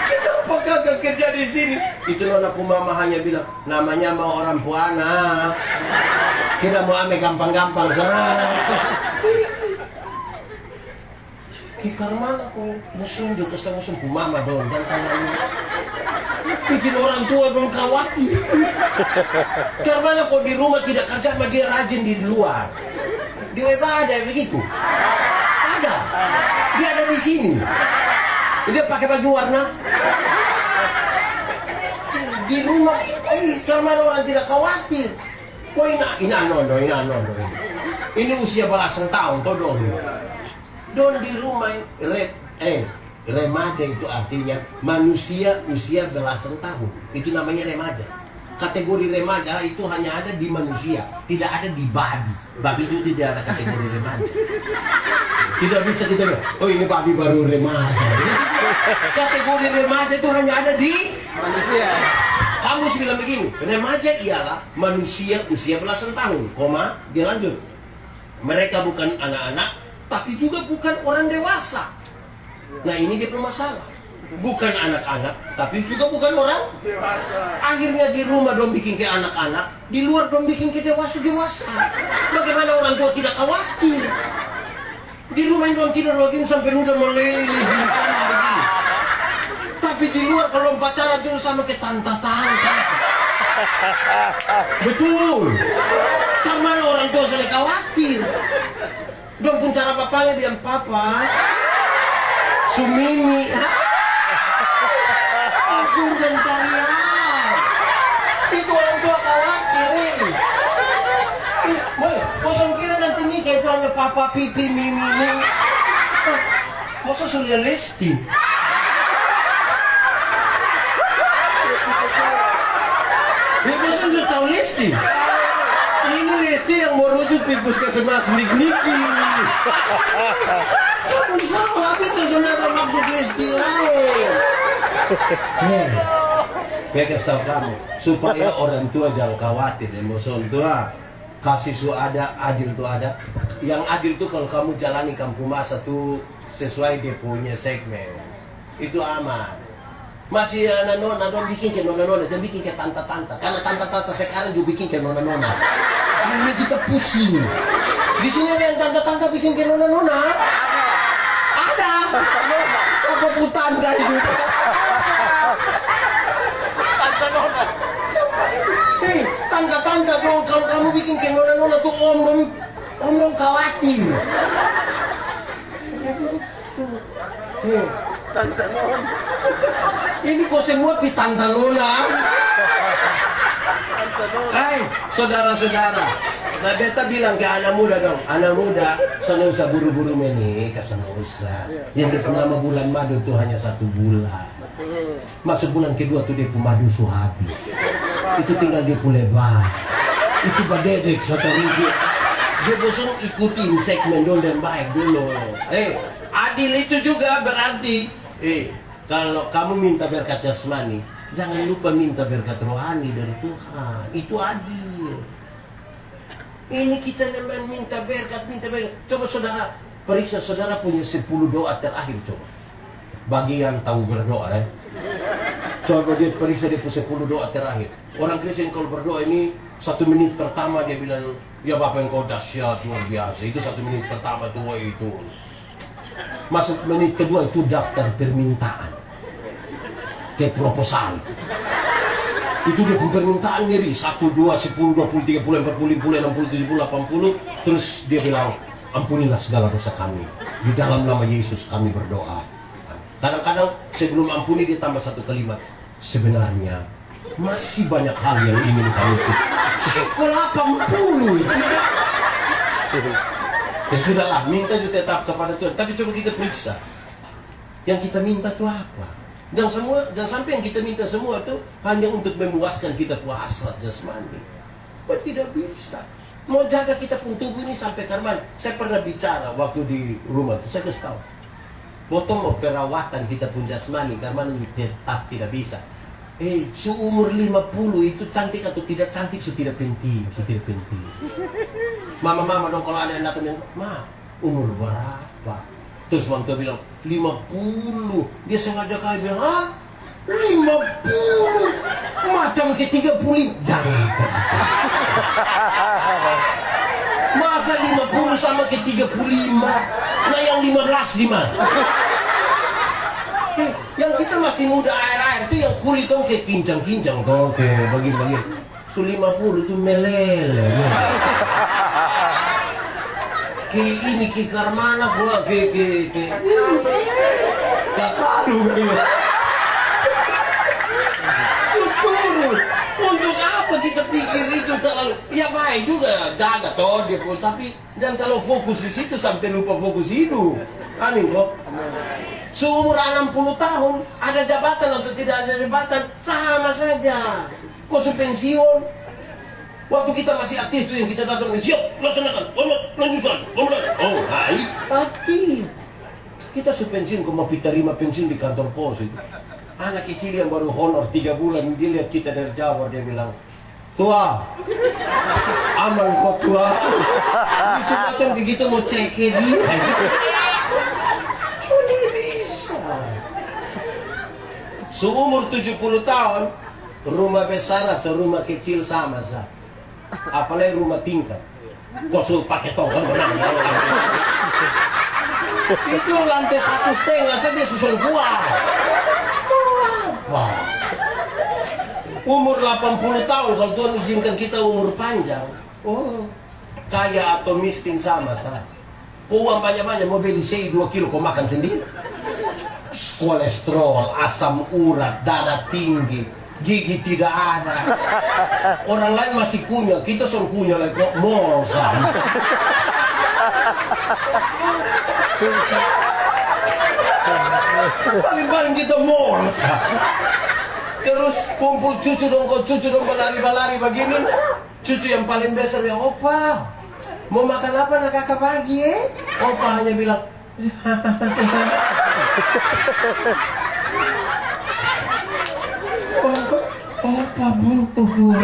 kenapa kagak kerja di sini? Itu nona pun mama hanya bilang, namanya mau orang puana, kira mau ame gampang-gampang Kikar mana kok musuh juga sekarang musuh mama dong dan tangan bikin orang tua dong khawatir. Karena kok di rumah tidak kerja sama dia rajin di luar. Di web ada begitu. Ada. Dia ada di sini. Dia pakai baju warna. Di rumah, karena orang tidak khawatir. Kok ini anondo. Ini usia belasan tahun toh dong. Don di rumah remaja itu artinya manusia usia belasan tahun. Itu namanya remaja. Kategori remaja itu hanya ada di manusia, tidak ada di babi. Babi itu tidak ada kategori remaja. Tidak bisa kita bilang, oh ini babi baru remaja. Kategori remaja itu hanya ada di manusia. Kamu bilang begini, remaja ialah manusia usia belasan tahun, dia lanjut. Mereka bukan anak-anak, tapi juga bukan orang dewasa. Nah ini dia bermasalah. Bukan anak-anak, tapi juga bukan orang dewasa. Akhirnya di rumah dong bikin ke anak-anak, di luar dong bikin ke dewasa-dewasa. Bagaimana orang tua tidak khawatir? Di rumah dong tidur lagi sampai udah meleleh. Tapi di luar kalau pacaran terus sama ke tante-tante. Betul. Karena orang tua saling khawatir. Dong pun cara bapaknya bilang, papa Sumini Sundan kalian. Itu orang tua khawatir nih. Bosan kira nanti nikah itu hanya papa pipi mimi. Masa sulia Lesti? Ya bosan udah tahu Lesti. Ini Lesti yang mau rujuk di puskesmas Niki. Kamu salah, itu sebenarnya maksud Lesti lain. Saya kasih tahu kamu supaya orang tua jangan khawatir emosi tua. Kasih su ada, adil tuh ada. Yang adil tuh kalau kamu jalani kampung masa tuh sesuai dia punya segmen. Itu aman. Masih nona bikin ke nona, jangan bikin ke tante-tante. Karena tante-tante sekarang juga bikin ke nona. Ini kita pusing. Di sini ada yang tante-tante bikin ke nona. Ada. Siapa putanda itu? Hei, tanda-tanda dong, kalau kamu bikin ke nona-nona tuh om khawatir. Hei, tanda nona. Ini kok semua pi tanda nona. Hai, saudara-saudara, nah beta bilang ke anak muda dong, anak muda, sana usah buru-buru menikah, sana usah. Yang nama bulan madu tuh hanya 1 bulan. Masuk bulan kedua tuh dia pemadu su habis. Itu tinggal dia lebar. Itu badedek seterusnya. Dia bosan ikutin segmen dulu dan baik dulu. Adil itu juga berarti kalau kamu minta berkat jasmani, jangan lupa minta berkat rohani dari Tuhan. Itu adil. Ini kita memang minta berkat. Coba saudara, periksa saudara punya 10 doa terakhir coba. Bagi yang tahu berdoa coba dia periksa dia punya 10 doa terakhir. Orang Kristen kalau berdoa ini 1 menit pertama dia bilang, ya Bapak engkau dahsyat luar biasa. Itu 1 menit pertama tuh itu. Masuk menit kedua itu daftar permintaan. Kayak proposal. Itu dia permintaan ngeri 1, 2, 10, 20, 30, 40, 50, 60, 70, 80. Terus dia bilang, ampunilah segala dosa kami. Di dalam nama Yesus kami berdoa. Kadang-kadang sebelum ampuni dia tambah 1 kalimat. Sebenarnya masih banyak hal yang ingin kamu ikut. Kok 80 itu? Ya sudahlah, minta juga tetap kepada Tuhan. Tapi coba kita periksa. Yang kita minta itu apa? Jangan sampai yang kita minta semua itu hanya untuk memuaskan kita puas hasrat jasmani. Kok tidak bisa? Mau jaga kita pun tubuh ini sampai karman. Saya pernah bicara waktu di rumah itu, saya kasih tahu. Potong mau perawatan kita pun jasmani karena tetap tidak bisa. Seumur 50 itu cantik atau tidak cantik sudah tidak penting. Mama dong kalau ada yang datang yang, "Ma, umur berapa?" Terus mantu bilang, 50. Dia sengaja kayak bilang, "Hah? 50? Macam ke 35." Jangan kerja. Masa 50 sama ke 35? Nah yang 15 gimana? Yang kita masih muda air-air itu yang kulit dong kayak kincang-kincang dong kayak bagi-bagi. 50 itu meleleh. Kayak ini kayak karmana gua kayak kakalu. Untuk apa kita pikir itu terlalu? Ya baik juga jaga toh dia pun, tapi jangan terlalu fokus di situ sampai lupa fokus hidup. Amin kok. Seumur 60 tahun ada jabatan atau tidak ada jabatan sama saja. Kok pensiun? Waktu kita masih aktif tuh yang kita datang siap laksanakan, lanjutkan, oh baik aktif. Kita pensiun kok mau terima pensiun di kantor pos itu. Anak kecil yang baru honor 3 bulan, dia lihat kita dari jauh, dia bilang, "Tua, aman kok tua." Itu macam begitu mau cek dia. Sudah bisa. Seumur 70 tahun, rumah besar atau rumah kecil sama saja. Apalagi rumah tingkat. Kok suruh pakai tongkat benang. Itu lantai 1,5 saja dia susun kuat. Wah. Umur 80 tahun kalau Tuhan izinkan kita umur panjang. Oh, kaya atau miskin sama saja. Uang banyak-banyak mau beli 2 kilo kau makan sendiri. Kolesterol, asam urat, darah tinggi, gigi tidak ada. Orang lain masih kunyah, kita son kunyah lagi kok mol sama. Paling-paling kita mall. Terus kumpul cucu dong berlari-lari begini. Cucu yang paling besar yang, "Opa, mau makan apa nak kakak pagi Opa hanya bilang, Opa bubur.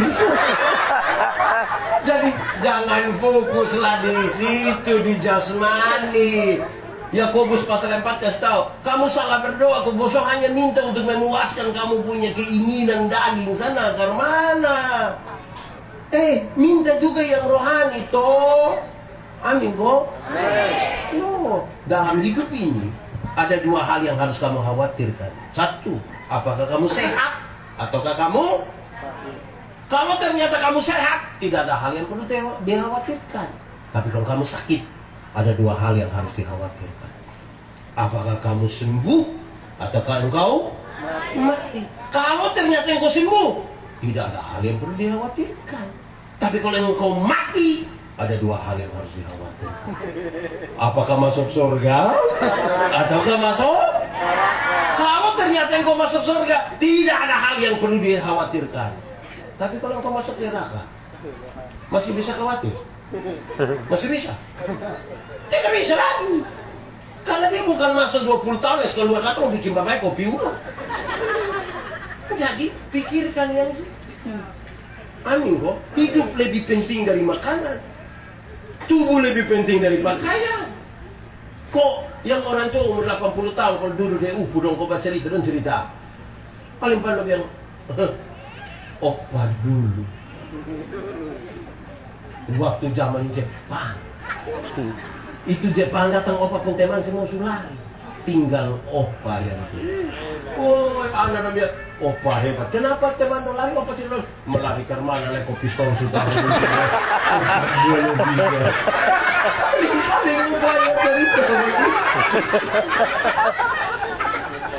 Jadi jangan fokuslah di situ, di jasmani. Yakobus pasal 4 kasih tahu, kamu salah berdoa, aku bosok hanya minta untuk memuaskan kamu punya keinginan daging sana ke mana. Minta juga yang rohani toh. Amin kok. Yo, dalam hidup ini ada dua hal yang harus kamu khawatirkan. Satu, apakah kamu sehat ataukah kamu sakit. Kalau ternyata kamu sehat, tidak ada hal yang perlu dikhawatirkan. Tapi kalau kamu sakit, ada dua hal yang harus dikhawatirkan. Apakah kamu sembuh ataukah engkau mati. Kalau ternyata engkau sembuh, tidak ada hal yang perlu dikhawatirkan. Tapi kalau engkau mati, ada dua hal yang harus dikhawatirkan. Apakah masuk surga ataukah masuk? Kalau ternyata engkau masuk surga, tidak ada hal yang perlu dikhawatirkan. Tapi kalau engkau masuk neraka, masih bisa khawatir? Masih bisa? Tidak bisa lagi. Karena dia bukan masuk 20 tahun, keluar kata mau bikin bapak kopi ulang. Jadi pikirkan yang ini. Amin kok. Hidup lebih penting dari makanan. Tubuh lebih penting dari pakaian. Kok yang orang tua umur 80 tahun kalau duduk di UFO dong kau baca cerita dan cerita. Paling pandang yang opa dulu. Waktu zaman Jepang. Itu Jepang datang opa pun teman semua sulang. Tinggal opa yang itu. Oh, anak namanya opa hebat. Kenapa teman lari opa tidak melari ke mana leko pistol sudah. Paling banyak cerita.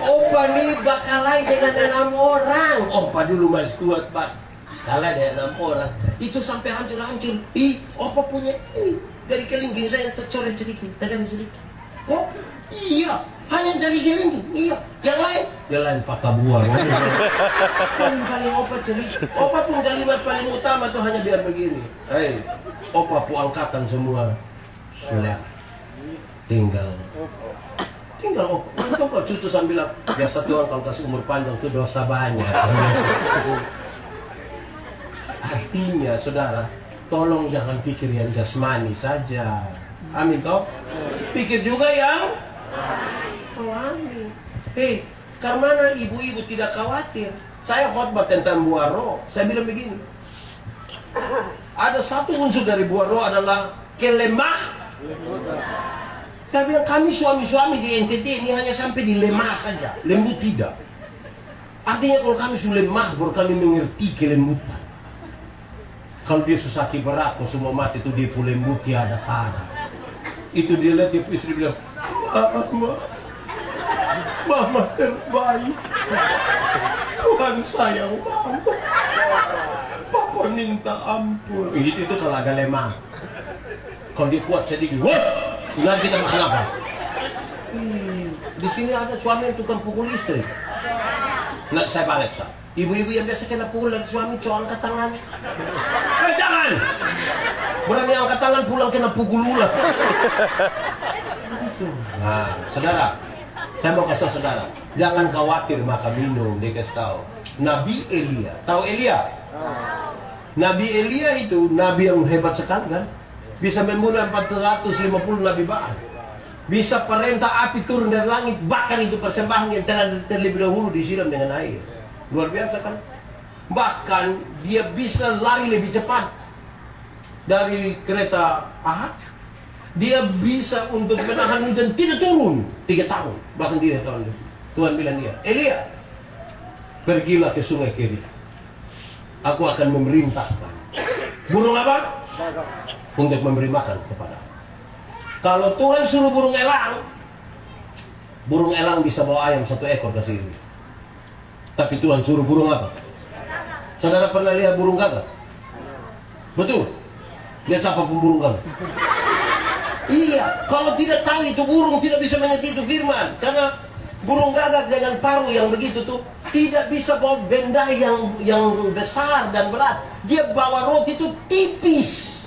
Opa nih bakal lain dengan 6 orang. Opa dulu masih kuat pak. Kalah dengan 6 orang. Itu sampai hancur-hancur. Opa punya jari kelingking saya tercoret sedikit, tekan sedikit. Oh, iya. Hanya jari kelingking, iya. Yang lain patah buah. Paling opa cerita. Opa pun kalimat paling utama tuh hanya biar begini. Opa pu angkatan semua. Sudah. Tinggal opa. Untung kok cucu sambil bilang, biasa Tuhan kalau kasih umur panjang tuh dosa banyak. Artinya, saudara, tolong jangan pikir yang jasmani saja. Amin toh? Pikir juga yang amin. Karena ibu-ibu tidak khawatir. Saya khotbah tentang buah roh. Saya bilang begini. Ada satu unsur dari buah roh adalah kelemah. Saya bilang kami suami-suami di NTT ini hanya sampai di lemah saja. Lembut tidak. Artinya kalau kami sudah lemah, baru kami mengerti kelembutan. Kalau dia susaki berat, kalau semua mati itu dia pun lembut, tiada tanah. Itu dia lihat dia istri bilang, Mama terbaik. Tuhan sayang Mama. Papa minta ampun. Itu kalau ada lemah. Kalau dia kuat sedikit, wah! Nanti kita makan apa? Di sini ada suami yang tukang pukul istri. Nah, saya balik, Sa. Ibu-ibu yang biasa kena pukul lagi suami, cowok angkat tangan. Jangan! Berani angkat tangan pulang kena pukul ulang. Begitu. Nah, saudara, saya mau kasih tahu saudara, jangan khawatir makan minum. Dia kasih tahu. Nabi Elia, tahu Elia? Nabi Elia itu nabi yang hebat sekali kan? Bisa membunuh 450 Nabi Baal. Bisa perintah api turun dari langit. Bahkan itu persembahan yang telah terlebih dahulu disiram dengan air. Luar biasa kan? Bahkan dia bisa lari lebih cepat dari kereta Ahad. Dia bisa untuk menahan hujan tidak turun 3 tahun. Bahkan 3 tahun. Tuhan bilang dia, Elia, pergilah ke sungai Kerit. Aku akan memerintahkan. Burung apa? Untuk memberi makan kepada. Kalau Tuhan suruh burung elang bisa bawa ayam 1 ekor ke sini. Tapi Tuhan suruh burung apa? Saudara pernah lihat burung gagak? Betul? Lihat siapa pun burung gagak? Iya, kalau tidak tahu itu burung tidak bisa mengerti itu firman. Karena burung gagak dengan paruh yang begitu tuh tidak bisa bawa benda yang besar dan berat. Dia bawa roti itu tipis.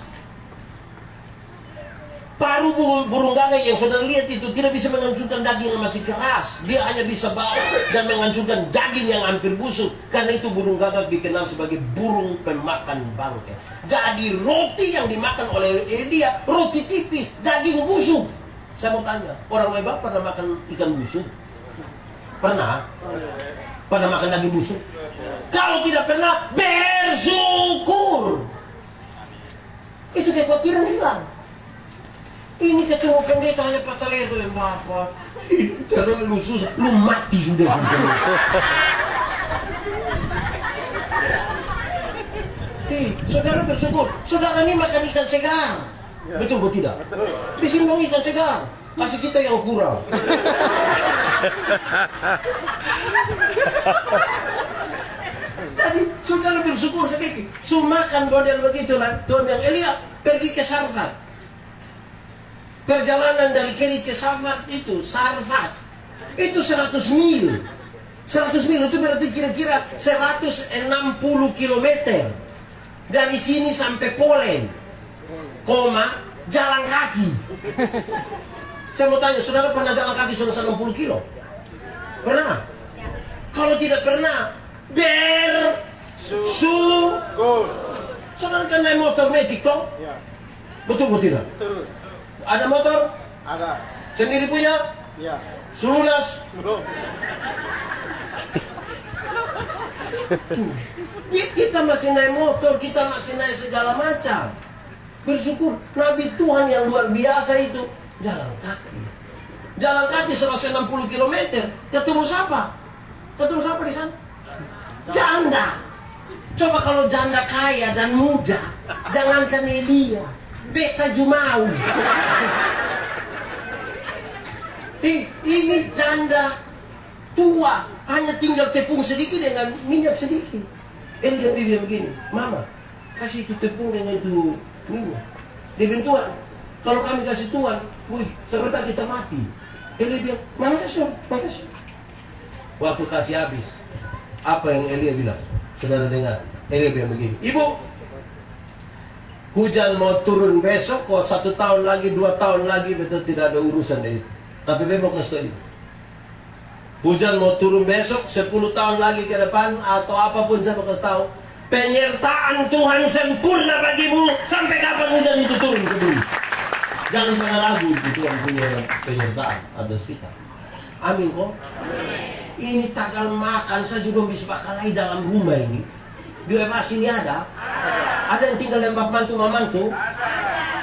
Paru burung gagak yang saudara lihat itu tidak bisa menghancurkan daging yang masih keras. Dia hanya bisa bawa dan menghancurkan daging yang hampir busuk. Karena itu burung gagak dikenal sebagai burung pemakan bangkai. Jadi roti yang dimakan oleh Elia, roti tipis, daging busuk. Saya mau tanya, orang hebat pernah makan ikan busuk? Pernah? Pernah makan daging busuk? Kalau tidak pernah, bersyukur. Itu kekhawatiran hilang. Ini ketemu pendeta hanya patah leher dengan Bapak. Hidup terlalu susah. Lu mati sudah. Saudara bersyukur. Saudara ini makan ikan segar. Betul atau tidak? Di sini dong ikan segar. Kasih kita yang kurang. Jadi saudara bersyukur sedikit. Makan model begitulah. Tuhan yang Elia pergi ke Sarfat. Perjalanan dari Kerit ke Sarfat itu 100 mil. 100 mil itu berarti kira-kira 160 kilometer. Dari sini sampai Polen, jalan kaki. Saya mau tanya, saudara pernah jalan kaki 160 kilo? Pernah? Kalau tidak pernah, bersyukur. Saudara kan naik motor metik toh? Betul atau tidak? Betul. Ada motor? Ada. Sendiri punya? Iya. Selunas? Belum. Kita masih naik motor, kita masih naik segala macam. Bersyukur. Nabi Tuhan yang luar biasa itu jalan kaki. Jalan kaki 160 km. Ketemu siapa? Ketemu siapa di sana? Janda. Coba kalau janda kaya dan muda, jangankan Elia, beta Jumau. Ini janda tua, hanya tinggal tepung sedikit dengan minyak sedikit. Elia bilang begini, Mama, kasih itu tepung dengan itu minyak. Dia bilang, Tuhan, kalau kami kasih Tuhan, sebentar kita mati. Elia bilang, makasih. Waktu kasih habis, apa yang Elia bilang? Saudara dengar, Elia bilang begini, Ibu, hujan mau turun besok, kok 1 tahun lagi, 2 tahun lagi, betul tidak ada urusan dari itu. Tapi Bebo kasih tahu Ibu, hujan mau turun besok, 10 tahun lagi ke depan, atau apapun saya mau kasih tahu, penyertaan Tuhan sempurna bagimu, sampai kapan hujan itu turun ke bumi. Jangan pernah ragu, Tuhan punya penyertaan atas kita. Amin kok. Ini tagal makan saja dong bisa bakalai dalam rumah ini. Di WMAS ini ada yang tinggal lembab mantu.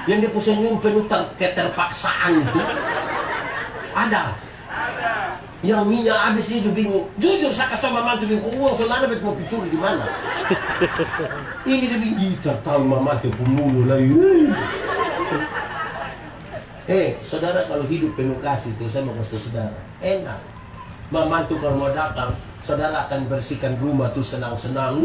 Yang dia pusing penuh keterpaksaan itu. Ada. Yang minyak habis ini juga bingung. Jujur saya kasih mamantu bingung uang selana bet mau picuri di mana. Ini dia bingung tahu mamantu pemuluh lagi. Saudara kalau hidup penuh kasih itu saya mau kasih saudara enak. Mamantu kalau mau datang, saudara akan bersihkan rumah tuh senang-senang,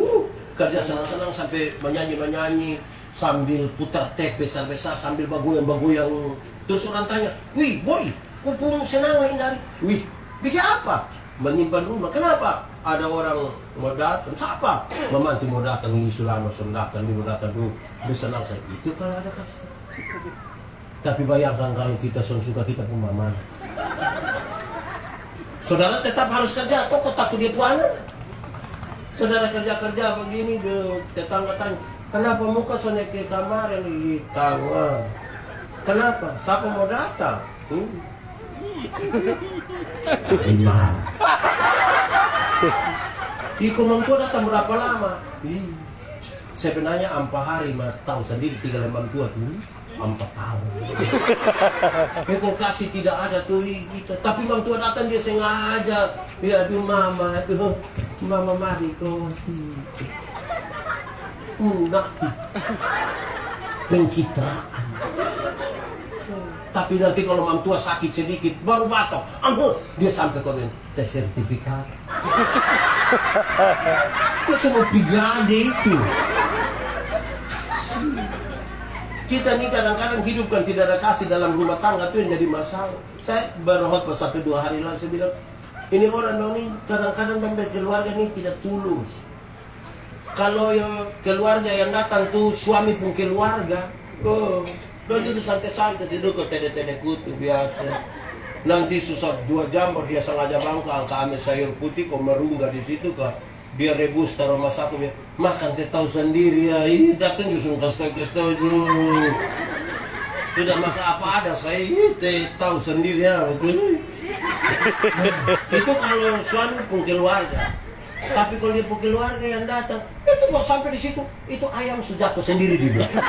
kerja senang-senang sampai menyanyi sambil putar tape besar-besar sambil bagoyang-bagoyang. Terus orang tanya, wih boy, kupung senang lain dari, wih, bikin apa? Menyimpan rumah. Kenapa? Ada orang mau datang, siapa? Mamantu mau datang, ini selama datang, ini mau datang dulu, bersenang saya. Itu kalau ada kasih. Tapi bayangkan kalau kita suka kita pun maman. Saudara tetap harus kerja, kok takut dia puana? Saudara kerja begini, tetangga tanya, kenapa muka soalnya ke kamar yang di tangga? Kenapa? Siapa mau datang? Lima. Iko tua datang berapa lama? Sebenarnya 4 hari, tahu sendiri 3 lembar tua tuh. 4 tahun. Kalau kasih tidak ada tuh gitu. Tapi orang tua datang dia sengaja. Ya aduh mama mari kau munafik. Pencitraan. Tapi nanti kalau orang tua sakit sedikit baru batok. Dia sampai kau tes sertifikat. Dia semua pigade itu. Kita nih kadang-kadang hidup kan tidak ada kasih dalam rumah tangga itu yang jadi masalah. Saya baru khotbah 1-2 hari lalu saya bilang, ini orang ini kadang-kadang dan keluarga ini tidak tulus. Kalau yang keluarga yang datang tuh suami pun keluarga, Dan duduk santai-santai, duduk ke tede-tede kutu biasa. Nanti susah 2 jam dia sengaja bangka angka ambil sayur putih kok merunggah di situ kak. Dia rebus taruh masak dia makan teh tahu sendiri ya. Ini datang justru kasih dulu. Sudah makan apa ada saya teh tahu sendiri ya. Itu kalau suami pun keluarga. Tapi kalau dia pun keluarga yang datang, itu kok sampai di situ, itu ayam sudah jatuh sendiri di belakang.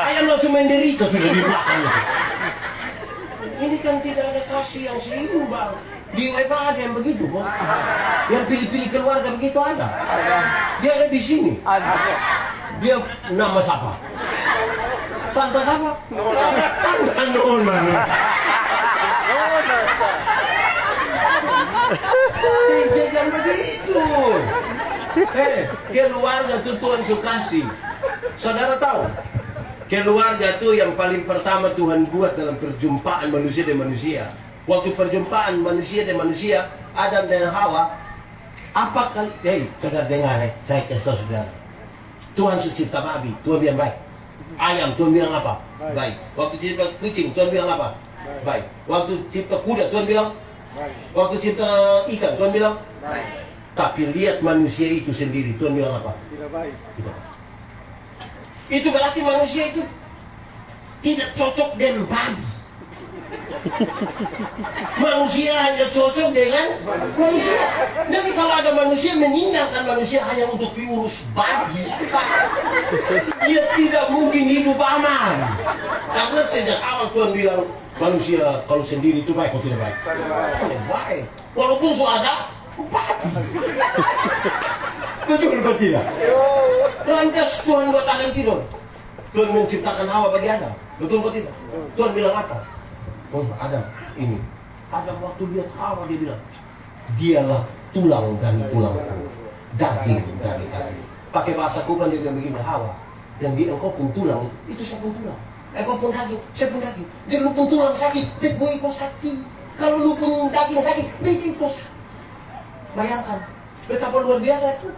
Ayam langsung menderita sudah di belakang itu. Ini kan tidak ada kasih yang seimbang. Di WP ada yang begitu kok. Yang pilih-pilih keluarga begitu ada. Dia ada di sini. Dia nama siapa? Tante siapa? Tante Nona. Jangan begitu. Keluarga itu Tuhan kasih. Saudara tahu? Keluarga itu yang paling pertama Tuhan buat dalam perjumpaan manusia dan manusia. Waktu perjumpaan manusia dan manusia, Adam dan Hawa, apa kali? Saudara dengar saya kasih tahu saudara. Tuhan cipta babi, Tuhan bilang baik. Ayam, Tuhan bilang apa? Baik. Waktu cipta kucing, Tuhan bilang apa? Baik. Waktu cipta kuda, Tuhan bilang baik. Waktu cipta ikan, Tuhan bilang baik. Tapi lihat manusia itu sendiri, Tuhan bilang apa? Tidak baik. Tidak baik. Itu berarti manusia itu tidak cocok dengan babi. Manusia hanya cocok dengan manusia. Jadi kalau ada manusia meninggalkan manusia hanya untuk diurus babi, dia tidak mungkin hidup aman. Karena sejak awal Tuhan bilang manusia kalau sendiri itu baik atau tidak baik? Baik. Walaupun sudah ada babi. Betul atau tidak? Lantas Tuhan buat Adam tidur. Tuhan menciptakan Hawa bagi Adam. Betul atau tidak? Tuhan bilang apa? Oh Adam ini. Adam waktu lihat Hawa dia bilang, dialah tulang dari tulangku, daging dari daging. Pakai bahasa Kuban dia bilang begini, Hawa, yang di engkau pun tulang, itu saya pun tulang. Engkau pun daging, saya pun daging. Jadi lu pun tulang sakit, gue ikut sakit. Kalau lu pun daging sakit, bikin ikut sakit. Bayangkan, betapa luar biasa itu.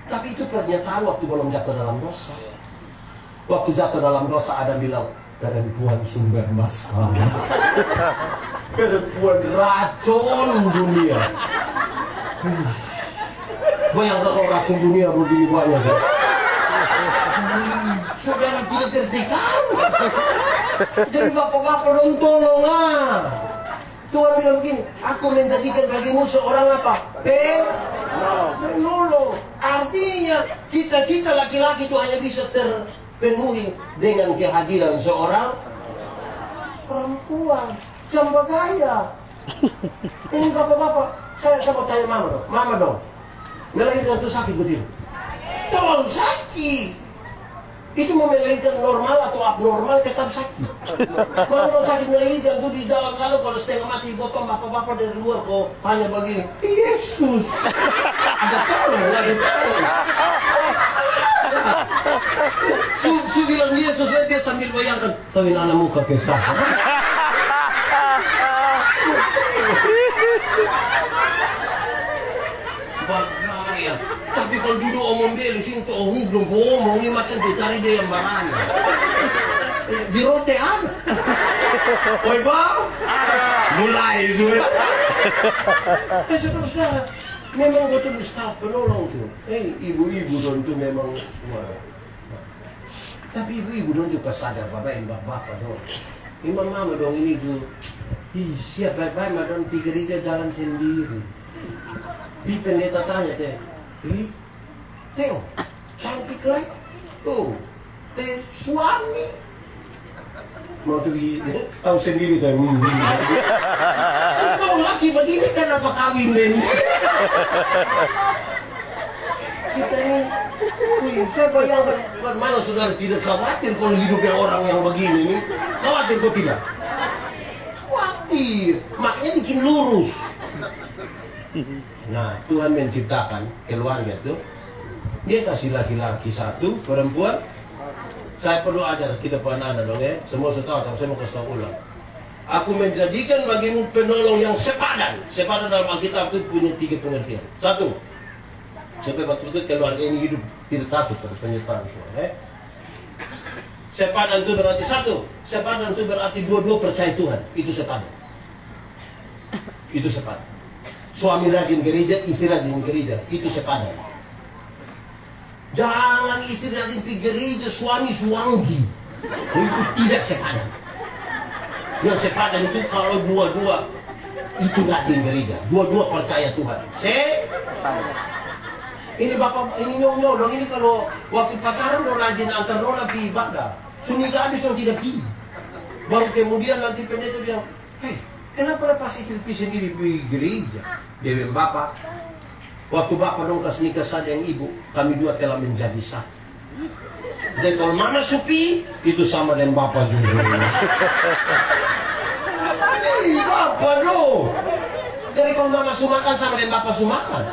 Tapi itu pernyataan waktu belum jatuh dalam dosa. Waktu jatuh dalam dosa, Adam bilang, perempuan sumber masalah. Perempuan racun dunia. Bayangkan kalau racun dunia begini banyak ya. Saudara tidak tertekan. Jadi bapak-bapak dong tolong lah. Tuhan bilang begini, aku menjadikan bagimu seorang apa? Penolong. Artinya cita-cita laki-laki itu hanya bisa terpenuhi dengan kehadiran seorang perempuan. Jamba gaya. Ini bapak-bapak, saya mau tanya mama dong. Mama dong, melahirkan itu sakit betul? Terlalu sakit. Itu mau melahirkan normal atau abnormal tetap sakit. Kalau sakit melahirkan itu di dalam sana kalau setengah mati potong bapak-bapak dari luar kok hanya begini. Yesus, ada tolong. Su bilang Yesus, dia sambil bayangkan, tapi anak muka kesah. Bagaya. Tapi kalau dulu omong dia di sini tuh belum ngomong ini macam dicari dia yang barangnya. Di rote ada. Oi bang, mulai sudah. Saudara-saudara, memang betul staf penolong tuh. Ibu-ibu dong tuh memang. Wah. Tapi ibu-ibu dong juga sadar bapak dan bapak dong. Imam mama dong ini tuh. Siap bapak dong di gereja jalan sendiri. Di pendeta tanya teh, Teo, cantik lah. Oh, teh suami. Mau tuh tahu sendiri teh. Kau laki begini kenapa kawin den? Kita ini, saya bayangkan mana saudara tidak khawatir kalau hidupnya orang yang begini nih? Khawatir kok tidak? Khawatir, makanya bikin lurus. Nah, Tuhan menciptakan keluarga itu. Dia kasih laki-laki satu, perempuan. Saya perlu ajar kita anak-anak dong ya. Semua tahu, tapi saya mau kasih tahu ulang. Aku menjadikan bagimu penolong yang sepadan. Sepadan dalam Alkitab itu punya 3 pengertian. Satu, sampai betul-betul keluarga ini hidup tidak takut pada penyertaan Tuhan. Sepadan itu berarti satu. Sepadan itu berarti dua-dua percaya Tuhan. Itu sepadan. Itu sepadan. Suami rajin gereja, istri rajin gereja. Itu sepadan. Jangan istri rajin pergi gereja, suami suanggi. Itu tidak sepadan. Yang sepadan itu kalau dua-dua itu rajin gereja, dua-dua percaya Tuhan. Ini bapak, ini nyong-nyong, ini kalau waktu pacaran lo rajin antar nona pergi ibadah. Sunika habis yang tidak pergi. Baru kemudian nanti pendeta bilang, hei, kenapa lepas istri sendiri pergi gereja? Dia bilang, bapak, waktu bapak dong kasih nikah saja yang ibu, kami dua telah menjadi satu. Jadi kalau mama supi, itu sama dengan bapak juga. Hei, bapak dong. Jadi kalau mama sumakan sama dengan bapak sumakan.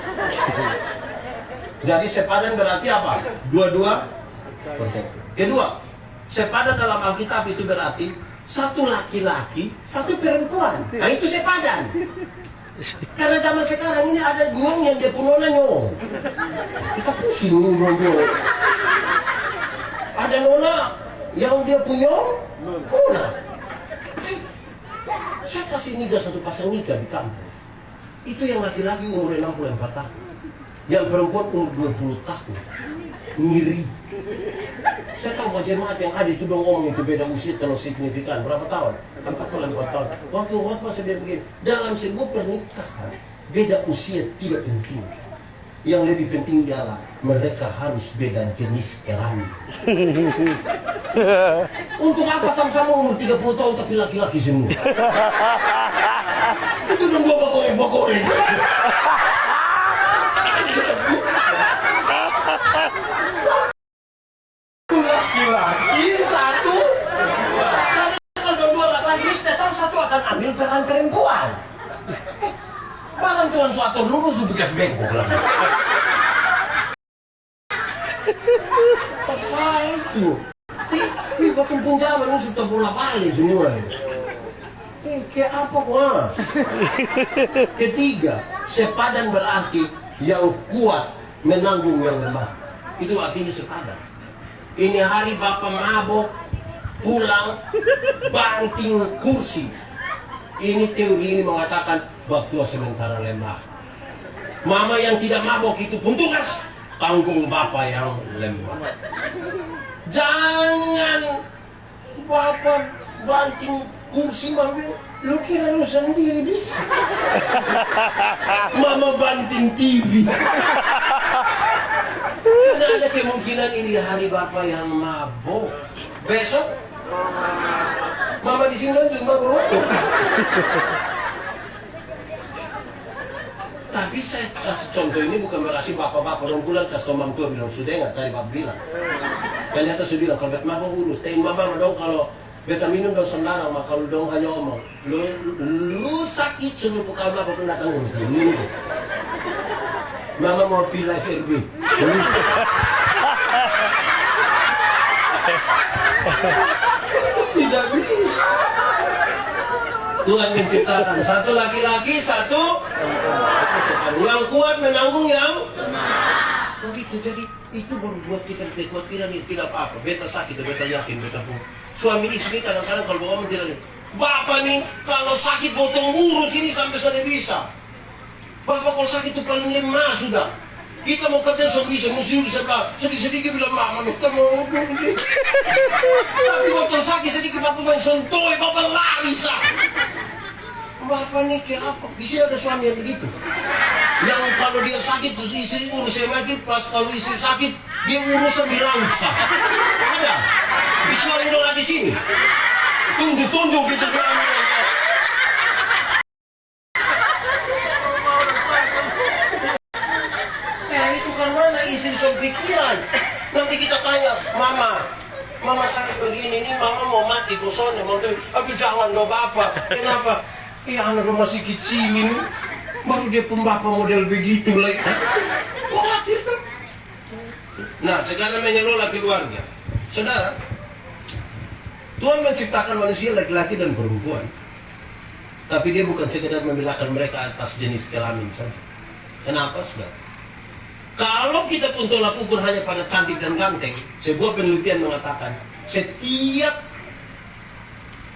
Jadi sepadan berarti apa? Dua-dua percaya. Kedua, sepadan dalam Alkitab itu berarti satu laki-laki, satu perempuan. Nah itu sepadan. Karena zaman sekarang ini ada nyong yang dia punona nyong. Kita pusing nyong. Ada nona yang dia punya nona. Saya kasih nikah satu pasang nikah di kampung. Itu yang laki-laki umur 64 tahun. Yang perempuan umur 20 tahun. Ngiri. Saya tahu bahwa jemaat yang ada itu dong ngomong itu beda usia terlalu signifikan. Berapa tahun? 44 tahun. Waktu khotbah saya bilang begini, dalam sebuah pernikahan beda usia tidak penting. Yang lebih penting ialah mereka harus beda jenis kelamin. Untuk apa sama-sama umur 30 tahun tapi laki-laki semua? Itu dong gua bakore-bakore. Laki-laki satu. Kalau dua laki-laki tetap satu akan ambil peran perempuan. Bahkan Tuhan suatu lurus di bekas bengkok lagi. Kesal itu. Tapi waktu pinjaman ini sudah bola balik semua. Kayak apa wah? Ketiga, sepadan berarti yang kuat menanggung yang lemah. Itu artinya sepadan. Ini hari bapak mabok, pulang, banting kursi. Ini teori ini mengatakan waktu sementara lemah. Mama yang tidak mabok itu pun tugas tanggung bapak yang lemah. Jangan bapak banting kursi mama, lu kira lu sendiri bisa? Mama banting TV. Karena ada kemungkinan ini hari bapak yang mabok. Besok mama di sini juga mabok. Tapi saya kasih contoh ini bukan berarti bapak-bapak orang bulan kasih tomang tua bilang sudah nggak tadi bapak bilang. Dan dia sudah bilang kalau bet mabok urus. Tapi mama dong kalau beta minum dong sembarang, maka kalau dong hanya omong, lu sakit semua kalau mabok pun datang urus. Mama mau pilih live RB. Tidak bisa. Tuhan menciptakan satu laki-laki, satu yang kuat menanggung yang begitu. Jadi itu baru buat kita kekhawatiran ini tidak apa-apa. Beta sakit, beta yakin, beta pun. Suami istri kadang-kadang kalau bawa tidak. Bapak nih kalau sakit potong urus ini sampai saya bisa. Bapak kalau sakit itu paling lemah sudah. Kita mau kerja bisa, mesti sebelah sedikit-sedikit bilang mama kita mau begini. Tapi waktu sakit sedikit bapak main sentuh, bapak lari sah. Bapak nih kayak apa? Di sini ada suami yang begitu. Yang kalau dia sakit terus istri urus lagi, pas kalau istri sakit dia urusan di langsa. Ada. Kecuali dong di sini. Tunjuk gitu bilang. Istri soal pikiran. Nanti kita tanya, mama sakit begini, ini mama mau mati kosongnya, mau tapi jangan lo bapak. Kenapa? Iya anak lo masih kecil ini, baru dia pembapak model begitu lagi. Khawatir kan? Nah sekarang mengelola keluarga. Saudara, Tuhan menciptakan manusia laki-laki dan perempuan. Tapi dia bukan sekedar membedakan mereka atas jenis kelamin saja. Kenapa saudara? Kalau kita pun tolak ukur hanya pada cantik dan ganteng, sebuah penelitian mengatakan Setiap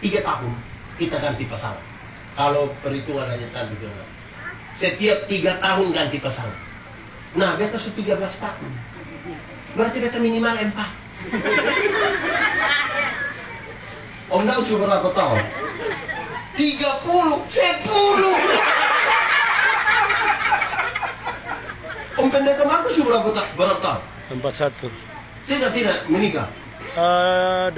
3 tahun kita ganti pasangan. Kalau perhitungan hanya cantik orang. Setiap 3 tahun ganti pasangan. Nah, beta sudah 13 tahun. Berarti beta minimal 4. Om Dau cuma berapa tahun? 30, 10. Om Pendeta Markus berapa tahun? 41. Tidak menikah. 18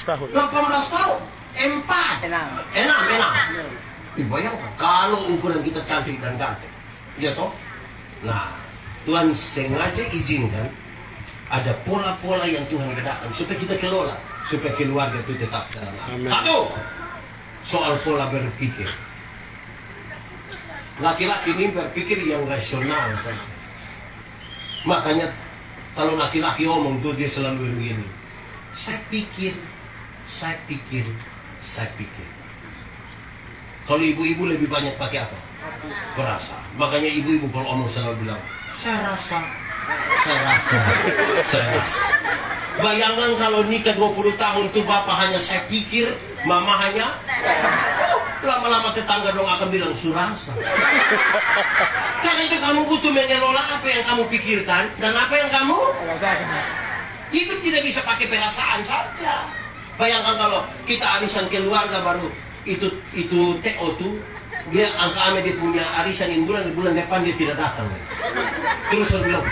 tahun. 18 tahun. 4. Enam. Bayangkan kalau ukuran kita cantik dan ganteng, ya toh? Nah, Tuhan sengaja izinkan ada pola-pola yang Tuhan bedakan supaya kita kelola, supaya keluarga itu tetap dalam arti. Satu, soal pola berpikir. Laki-laki ini berpikir yang rasional saja. Makanya kalau laki-laki omong tuh dia selalu begini. Saya pikir. Kalau ibu-ibu lebih banyak pakai apa? Perasaan. Makanya ibu-ibu kalau omong selalu bilang, saya rasa. Bayangkan kalau nikah 20 tahun tuh bapak hanya saya pikir, mama hanya lama-lama tetangga dong akan bilang surasa. Karena itu kamu butuh mengelola apa yang kamu pikirkan dan apa yang kamu hidup tidak bisa pakai perasaan saja. Bayangkan kalau kita arisan keluarga baru itu TO tuh dia angka ame dia punya arisan ini bulan depan dia tidak datang. Terus saya bilang,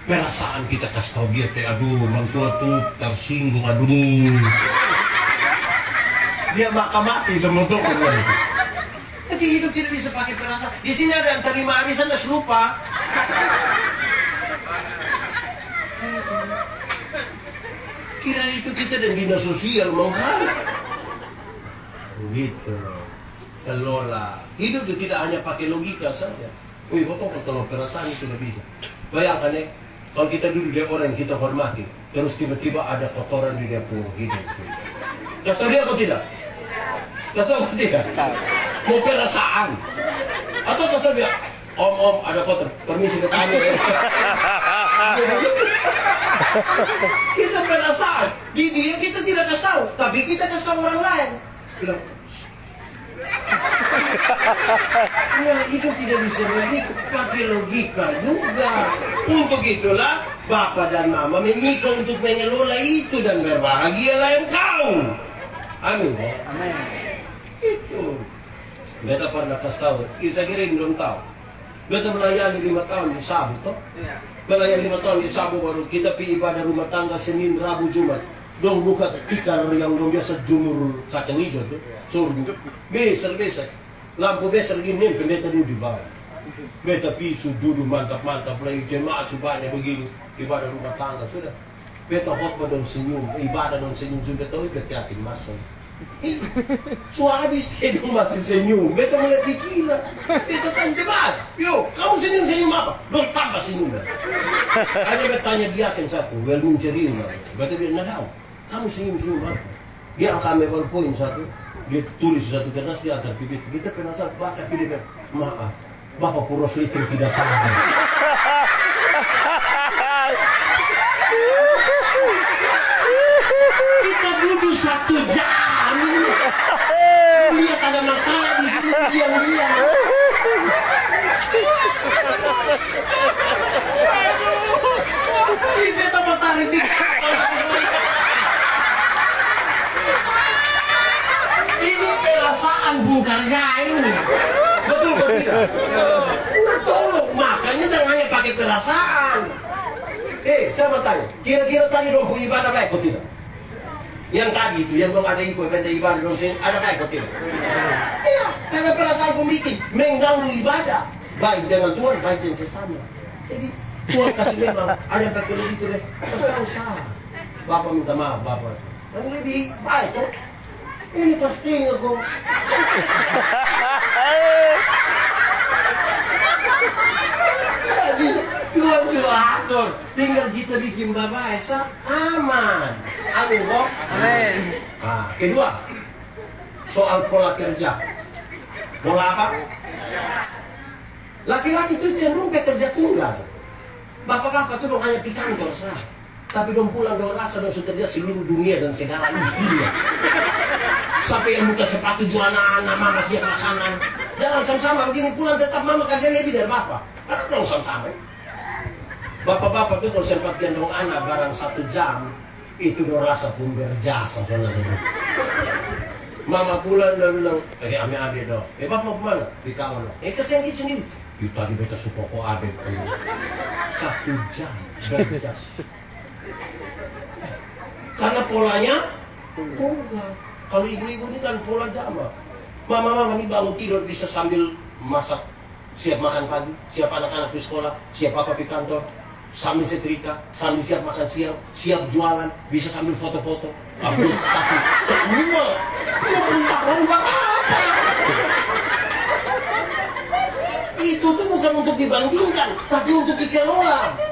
perasaan kita kasih tahu dia teh, aduh mantua tuh tersinggung, aduh. Dia mati sama tuh. Jadi hidup tidak bisa pakai perasaan. Di sini ada yang terima arisan dan lupa. Kira itu kita dan dinas sosial mau kan? Gitu. Kelola. Hidup itu tidak hanya pakai logika saja. Wih, potong kalau perasaan itu tidak bisa. Bayangkan ya, kalau kita duduk dengan orang yang kita hormati, terus tiba-tiba ada kotoran di dia pun hidup. Kasih dia atau tidak? Kasih atau tidak? Mau perasaan? Atau kasih dia? Om, ada kotor. Permisi bertanya ya. Kita perasaan. Di dia kita tidak kasih tahu, tapi kita kasih tahu orang lain. Bilang, nah, itu tidak bisa pakai logika juga. Untuk itulah Bapak dan Mama menikah untuk mengelola itu dan berbahagialah engkau. Amin. Amin. Itu. Beta pernah kasih tahu. Saya kira belum tahu. Beta melayani 5 tahun di Sabu toh. Melayani 5 tahun di Sabu baru kita pergi ibadah rumah tangga Senin, Rabu, Jumat. Dong buka tikar yang dong biasa jumur kacang hijau tuh. Sorbu. Besar. Lampu besar gini, pendeta duduk di bawah. Beta pisu duduk mantap-mantap lagi jemaat subahnya begini. Ibadah rumah tangga sudah. Beta khotbah dong senyum, ibadah dong senyum sudah tahu beta yakin masuk. So habis dia dong masih senyum. Beta mulai pikiran. Beta tanya jemaat, yo kamu senyum apa? Dong tambah senyum. Hanya beta tanya dia kan satu, well menceri. Beta bilang, nah kamu senyum apa? Dia angka mebel poin satu. Dia tulis satu kertas di antar bibit. Kita penasaran baca pilih maaf, Bapak Puros Liting tidak tahu. Kita duduk 1 jam. Lihat ada masalah di sini diam-diam. Kita tempat tarik di ini perasaan bungkar jaim. Betul tidak? Nah tolong, makanya jangan hanya pakai perasaan. Saya mau tanya, kira-kira tadi dong ibadah baik atau tidak? Yang tadi itu, yang belum ada ibadah dong sini, ada baik atau tidak? Iya, karena perasaan pembikin mengganggu ibadah. Baik dengan Tuhan, baik dengan sesama. Jadi Tuhan kasih memang ada yang pakai begitu deh. Terus tahu salah. Bapak minta maaf, Bapak. Yang lebih baik tuh. Ini casting aku. Jadi Tuhan sudah atur. Tinggal kita bikin bapak esa aman. Amin kok. Amin. Nah, kedua soal pola kerja. Pola apa? Laki-laki itu cenderung bekerja tunggal. Bapak-bapak tuh hanya di kantor sah. Tapi dong pulang dong rasa dong sekerja seluruh dunia dan segala isinya. Sampai yang buka sepatu jual anak-anak, mama siap makanan. Jangan sama-sama begini pulang tetap mama kerja lebih dari bapak. Karena dong sama-sama. Bapak-bapak tuh kalau sempat gendong anak barang 1 jam, itu dong rasa pun berjasa soalnya. Mama pulang dan bilang, ame abe dong. Bapak mau kemana? Di kawan. Kesian kitchen ini. Tadi beta suka kok abe. 1 jam berjas. Karena polanya enggak. Kalau ibu-ibu ini kan pola jamak. Mama ini bangun tidur bisa sambil masak, siap makan pagi, siap anak-anak di sekolah, siap apa di kantor, sambil setrika, sambil siap makan siang, siap jualan, bisa sambil foto-foto, update status. Semua, pun tahun apa? Itu tuh bukan untuk dibandingkan, tapi untuk dikelola.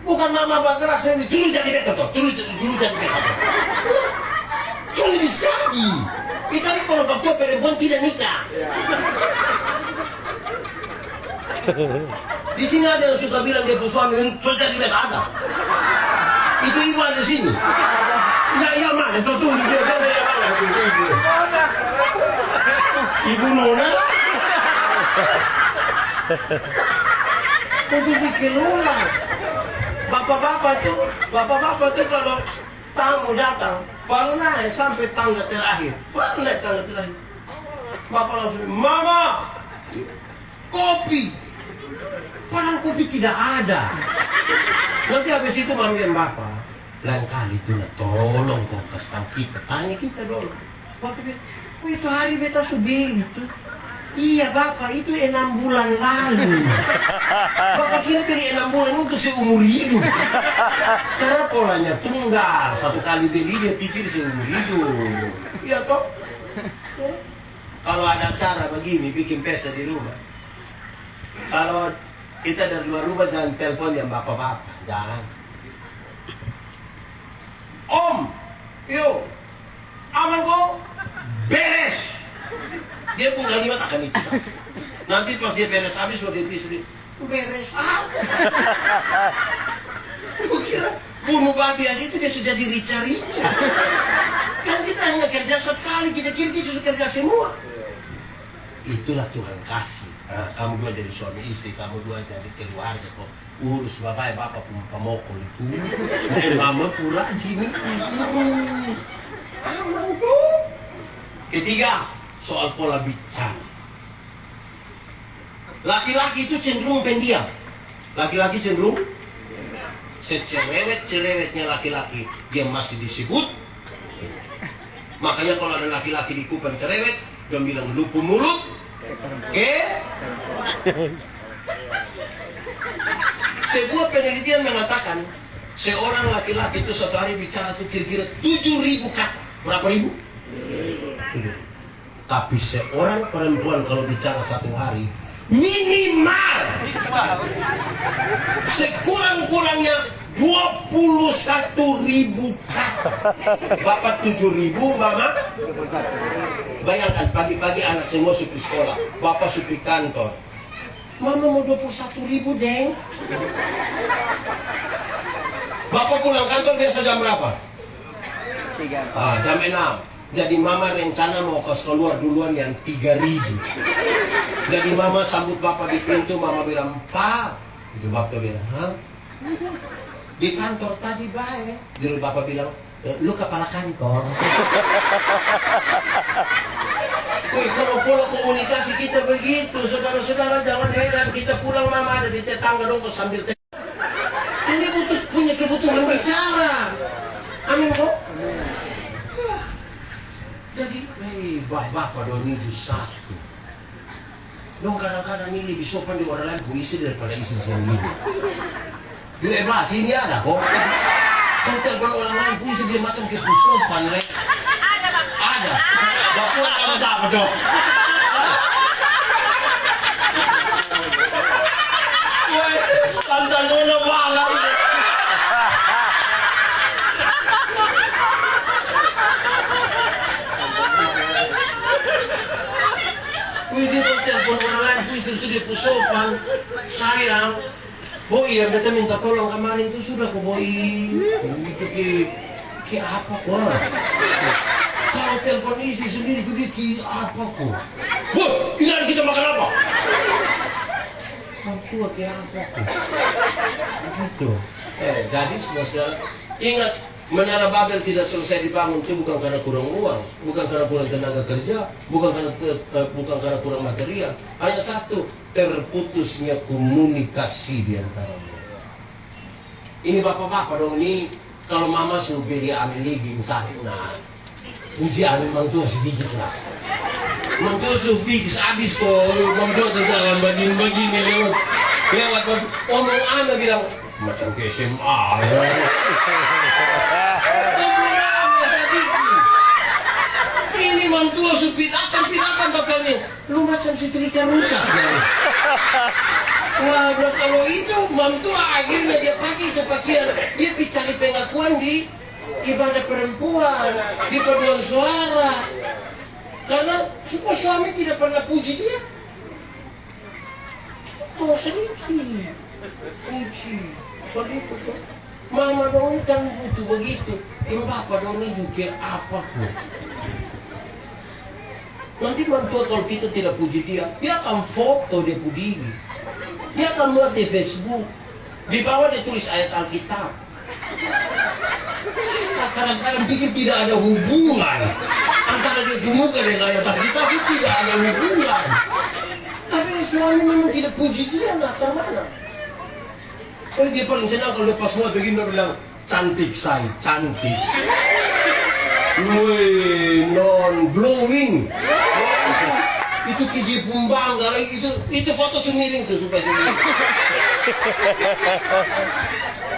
Bukan mama bergerak sendiri, dulu jadi beta toh, dulu jadi beta toh. Dulu bisa jadi. Kita ini kalau waktu perempuan tidak nikah. Di sini ada yang suka bilang dia suami, dulu jadi beta ada. Itu ibu ada di sini. Ya mana, itu tunggu dia ada yang mana ibu. Ibu Nona. Untuk dikelola. Bapak-bapak tuh kalau tamu datang, baru naik sampai tangga terakhir. Bapak langsung, mama, kopi. Padahal kopi tidak ada. Nanti habis itu mami dan bapak, lain kali itu tolong kok kasih tahu kita, tanya kita dulu. Bapak bilang, kok itu hari beta subing itu? Iya bapak, itu 6 bulan lalu. Bapak kira beli 6 bulan untuk seumur hidup. Karena polanya tunggal. 1 kali beli dia pikir seumur hidup. Iya toh? Kalau ada acara begini, bikin pesta di rumah. Kalau kita dari luar rumah jangan telepon yang bapak-bapak. Jangan. Om, yuk, aman kok? Beres. Dia pun kalimat akan itu. Nanti pas dia beres habis, dia bisa beres apa? Kira bunuh babias itu dia sudah jadi rica-rica. Kan kita hanya kerja sekali, kita kira kita sudah kerja semua. Itulah Tuhan kasih. Kamu dua jadi suami istri, kamu dua jadi keluarga kok. Urus bapak pun pemokol itu. Mama pun rajin. Aman tuh. Ketiga, soal pola bicara. Laki-laki itu cenderung pendiam. Laki-laki cenderung secerewet-cerewetnya laki-laki dia masih disebut. Makanya kalau ada laki-laki di Kupang cerewet, dia bilang lupu mulut. Sebuah penelitian mengatakan seorang laki-laki itu satu hari bicara itu kira-kira 7.000 kata. Berapa ribu? 7.000. Tapi seorang perempuan kalau bicara satu hari minimal sekurang-kurangnya 21.000 kata. Bapak 7.000, mama? Bayangkan pagi-pagi anak semua supi sekolah, bapak supi kantor. Mama mau 21.000 deng. Bapak pulang kantor biasa jam berapa? 3. Jam 6. Jadi mama rencana mau keluar duluan yang 3.000. Jadi mama sambut bapak di pintu, mama bilang, Pak. Itu bapak bilang, hah? Di kantor tadi baik. Jadi bapak bilang, lu kepala kantor. Wih, kalau pola komunikasi kita begitu, saudara-saudara jangan heran. Kita pulang mama ada di tetangga dong sambil ini punya kebutuhan bicara. Amin kok. Jadi, bapak dong ini satu. Dong kadang-kadang ini lebih sopan di orang lain puisi daripada istri sendiri. Dia bahas ini ada kok. Kau telepon orang lain puisi dia macam kepusopan leh. Ada. Bapak kamu siapa dong? Woi, tante Nona malam. Wih, dia telepon orang lain puisi itu dia pusopan. Sayang, Boy, yang beta minta tolong kemarin itu sudah kok Boy. Itu ke apa kok? Kalau telepon istri sendiri itu dia ke apa kok? Wah, ini hari kita makan apa? Mantua ke apa kok? Begitu. Jadi saudara, ingat, Menara Babel tidak selesai dibangun itu bukan karena kurang uang, bukan karena kurang tenaga kerja, bukan karena kurang material. Hanya satu, terputusnya komunikasi di antara mereka. Ini bapak-bapak dong, ini kalau mama suruh dia ambil liging sakit, nah puji ambil mantua sedikit lah. Mantua suruh fix habis kok, mantua ke jalan begini lewat omong anak bilang macam ke SMA ya. Ini mantua suruh piratan bakalnya, lu macam setrika rusak ya. Wah, kalau itu mantua akhirnya dia pakai itu pakaian, dia cari pengakuan di ibadah perempuan, di paduan suara. Karena supaya suami tidak pernah puji dia. Oh, sedikit. Puji. Begitu tuh. Mama dong kan butuh begitu. Yang bapak dong ini juga apa tuh? Nanti mantua kalau kita tidak puji dia akan foto dia puji. Dia akan muat di Facebook. Di bawah dia tulis ayat Alkitab. Kadang-kadang pikir tidak ada hubungan antara dia gemukan dengan ayat Alkitab, itu tidak ada hubungan. Tapi suami memang tidak puji dia, nah karena oh, dia paling senang kalau lepas semua begini dia bilang cantik say, cantik. Wih, non blowing. Itu dia pembangga lagi, itu foto semiring tuh supaya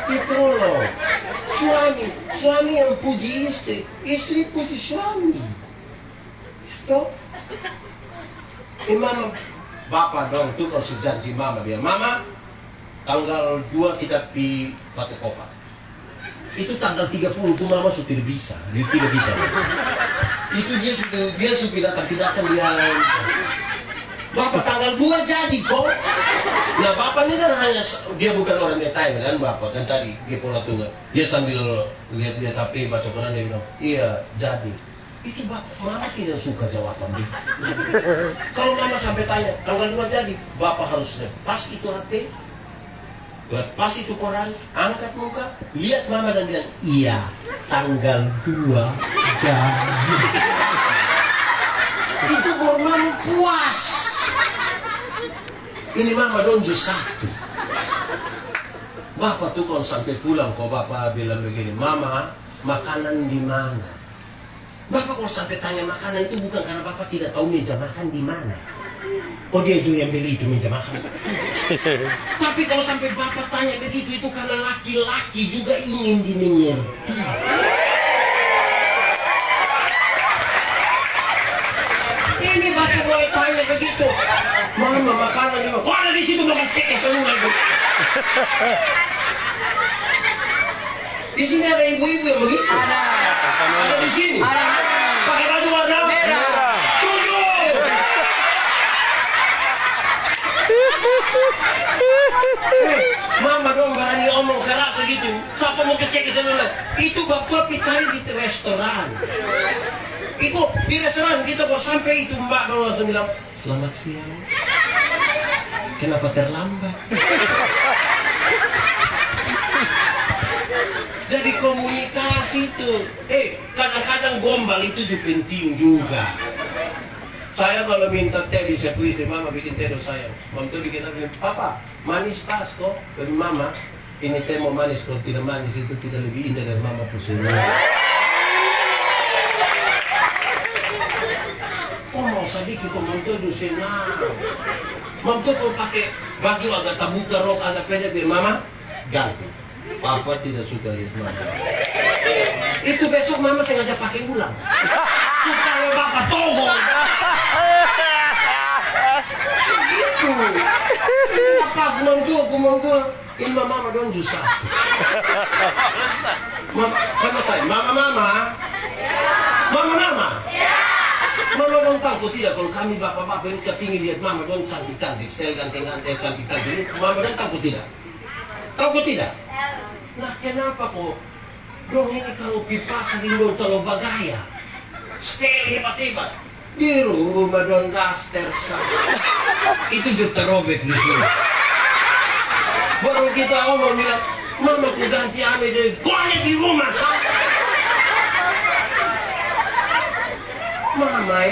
itu loh. Suami yang puji istri puji suami. Toh? Mama, bapak dong tuh kalau sejanji mama biar mama tanggal 2 kita pi fotokopa. Itu tanggal 30 tuh mama sudah tidak bisa. Itu dia sudah datang dia. Bapak tanggal 2 jadi kok. Nah bapak ini kan hanya, dia bukan orang yang tanya kan bapak kan tadi dia pola tunggal. Dia sambil lihat HP baca Quran dia bilang iya jadi. Itu bapak, mama tidak suka jawaban dia. Kalau mama sampai tanya tanggal 2 jadi, bapak harus lepas itu HP, lepas itu Quran, angkat muka, lihat mama dan bilang iya tanggal 2 jadi. Itu baru mama puas. Ini mama donju satu. Bapak tuh kalau sampai pulang kok bapak bilang begini, mama makanan di mana? Bapak kalau sampai tanya makanan itu bukan karena bapak tidak tahu meja makan di mana. Oh dia juga yang beli itu meja makan. Tapi kalau sampai bapak tanya begitu itu karena laki-laki juga ingin dimengerti. Ini bapak boleh tanya begitu. Mama makanan di mana? Kok ada di situ belum cek seluruh itu. Di sini ada ibu-ibu yang begitu. Ada di sini. Pakai baju warna merah. Tunduk. Mama dong berani omong keras begitu. Siapa mau cek seluruh? Itu bapak cari di restoran. Itu di restoran kita baru sampai itu mbak dong langsung bilang selamat siang. Kenapa terlambat? Jadi komunikasi itu, kadang-kadang gombal itu juga penting juga. Saya kalau minta teh di sepu istri mama bikin teh do saya, mama tuh bikin apa? Papa manis pas kok, tapi mama ini teh mau manis kalau tidak manis itu tidak lebih indah dari mama pusing. Oh mau sedikit kok mama tuh senang. Mama tuh kalau pakai baju agak terbuka, rok agak pendek, biar mama ganti. Papa tidak suka lihat mama. Itu besok mama sengaja pakai ulang supaya bapak tolong. Itu. Ini lepas mantua, ini mama dong justru satu. Mama, saya mau tanya, mama. Mama dong tahu tidak kalau kami bapak-bapak ini kepingin lihat mama dong cantik-cantik, style ganteng-ganteng cantik-cantik. Mama dong tahu tidak? Kau kok tidak? Nah kenapa kok? Dong ini kalau pipa sering dong kalau bagaya. Setel hebat-hebat. Di rumah don daster sama. Itu juga terobek di sini. Baru kita omong bilang, mama ku ganti ame deh. Kau di rumah saya. Mama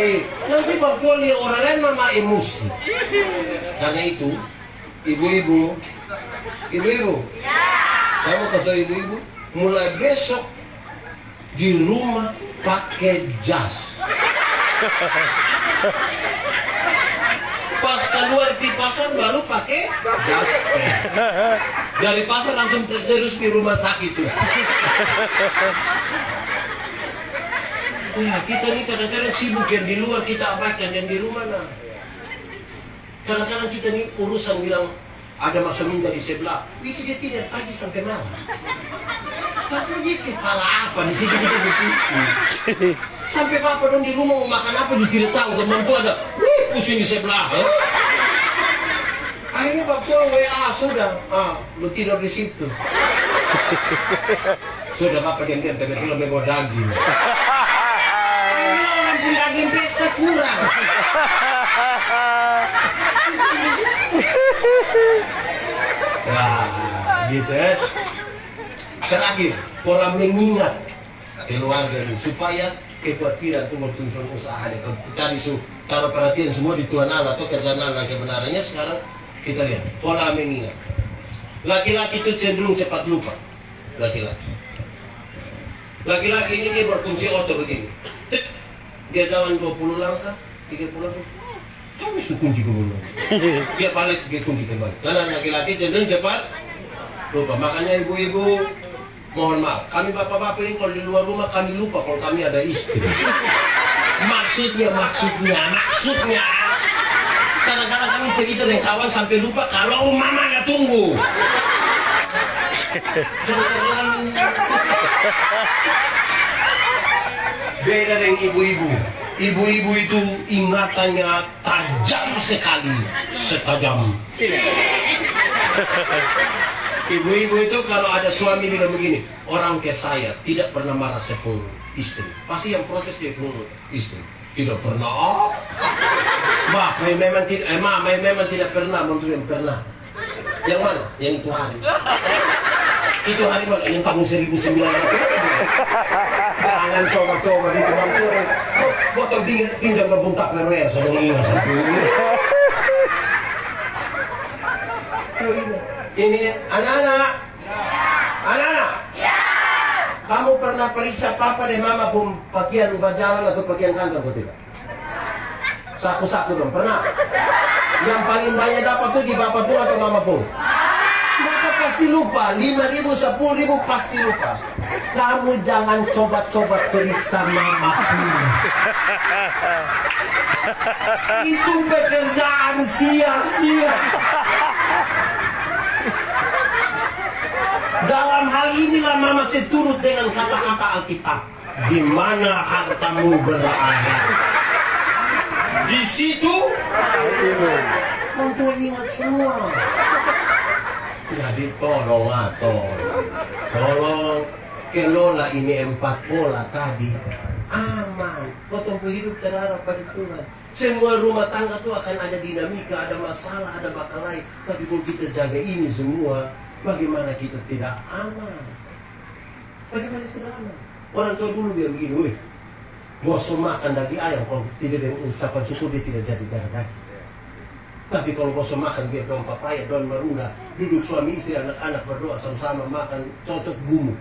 nanti bakal lihat orang lain mama emosi. Karena itu, ibu-ibu, saya mau kasih ibu-ibu, mulai besok di rumah pakai jas. Pas keluar di pasar baru pakai jas. Dari pasar langsung terus di rumah sakit tuh. Ya, kita nih kadang-kadang sibuk yang di luar kita abaikan yang di rumah nah. Kadang-kadang kita nih urusan bilang ada masa minta di sebelah, itu dia tidak pagi sampai malam. Karena dia kepala apa di situ kita berpusing. Sampai papa dong di rumah mau makan apa dia tidak tahu, teman tuh ada, pusing di sebelah. Akhirnya bapak WA sudah, lu tidur di situ. Sudah bapak diam-diam tapi belum bawa daging. Ini orang pun daging pesta kurang. Wah, gitu ya. Terakhir, pola mengingat keluarga ini supaya kekhawatiran tumbuh-tumbuhan usaha deh. Kalau tadi taruh perhatian semua di Tuhan Allah atau kerjaan Allah kebenarannya, sekarang kita lihat pola mengingat. Laki-laki itu cenderung cepat lupa. Laki-laki ini dia berkunci otot begini. Dia jalan 20 langkah, 30 langkah. Kami kunci kembali. Dia balik, dia kunci kembali. Karena laki-laki cenderung cepat lupa. Makanya ibu-ibu, mohon maaf. Kami bapak-bapak ini kalau di luar rumah kami lupa kalau kami ada istri. Maksudnya. Kadang-kadang kami cerita dengan kawan sampai lupa kalau mama nggak tunggu. Dan terlalu beda dengan ibu-ibu. Ibu-ibu itu ingatannya tajam sekali, setajam. Ibu-ibu itu kalau ada suami bilang begini, orang kayak saya tidak pernah marah sepuluh istri. Pasti yang protes dia pun istri. Tidak pernah. Bapak memang tidak, mama memang tidak pernah, menurut yang pernah. Yang mana? Yang itu hari. Itu hari mana? Yang tahun 1900. Jangan coba-coba di teman kurang. Foto pinjam membuntak perwer sedang ingat sampai ini. Anak-anak. Ya. Kamu pernah periksa papa dan mama pun pakaian berjalan atau pakaian kantor atau tidak? Saku-saku dong, pernah? Yang paling banyak dapat tuh di bapak pun atau mama pun? Bapak pasti lupa, 5.000, 10.000 pasti lupa. Kamu jangan coba-coba periksa mama pun. Itu pekerjaan sia-sia. Dalam hal inilah mama seturut dengan kata-kata Alkitab. Di mana hartamu berada, di situ Tuhan ingat semua. Jadi tolong kelola ini 4 pola tadi. Aman, kau tempuh hidup terarah pada Tuhan. Semua rumah tangga itu akan ada dinamika, ada masalah, ada bakal lain. Tapi kalau kita jaga ini semua, bagaimana kita tidak aman? Bagaimana tidak aman? Orang tua dulu bilang begini, weh, bosok makan daging ayam, kalau tidak ada ucapan syukur dia tidak jadi jalan daging. Tapi kalau bosok makan biar daun papaya, daun marunga, duduk suami istri, anak-anak berdoa sama-sama makan, cocok gumu.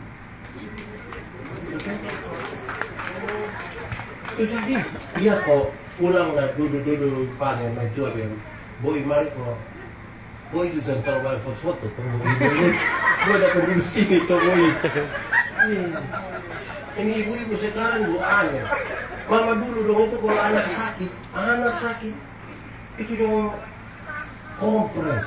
Itu jadi, dia kok pulang lah duduk-duduk panen, jual yang boy mari kok. Boy itu jangan terlalu banyak foto-foto, boy datang duduk sini tuh boy. Ini ibu-ibu sekarang juga aneh. Mama dulu dong itu kalau anak sakit itu dong kompres.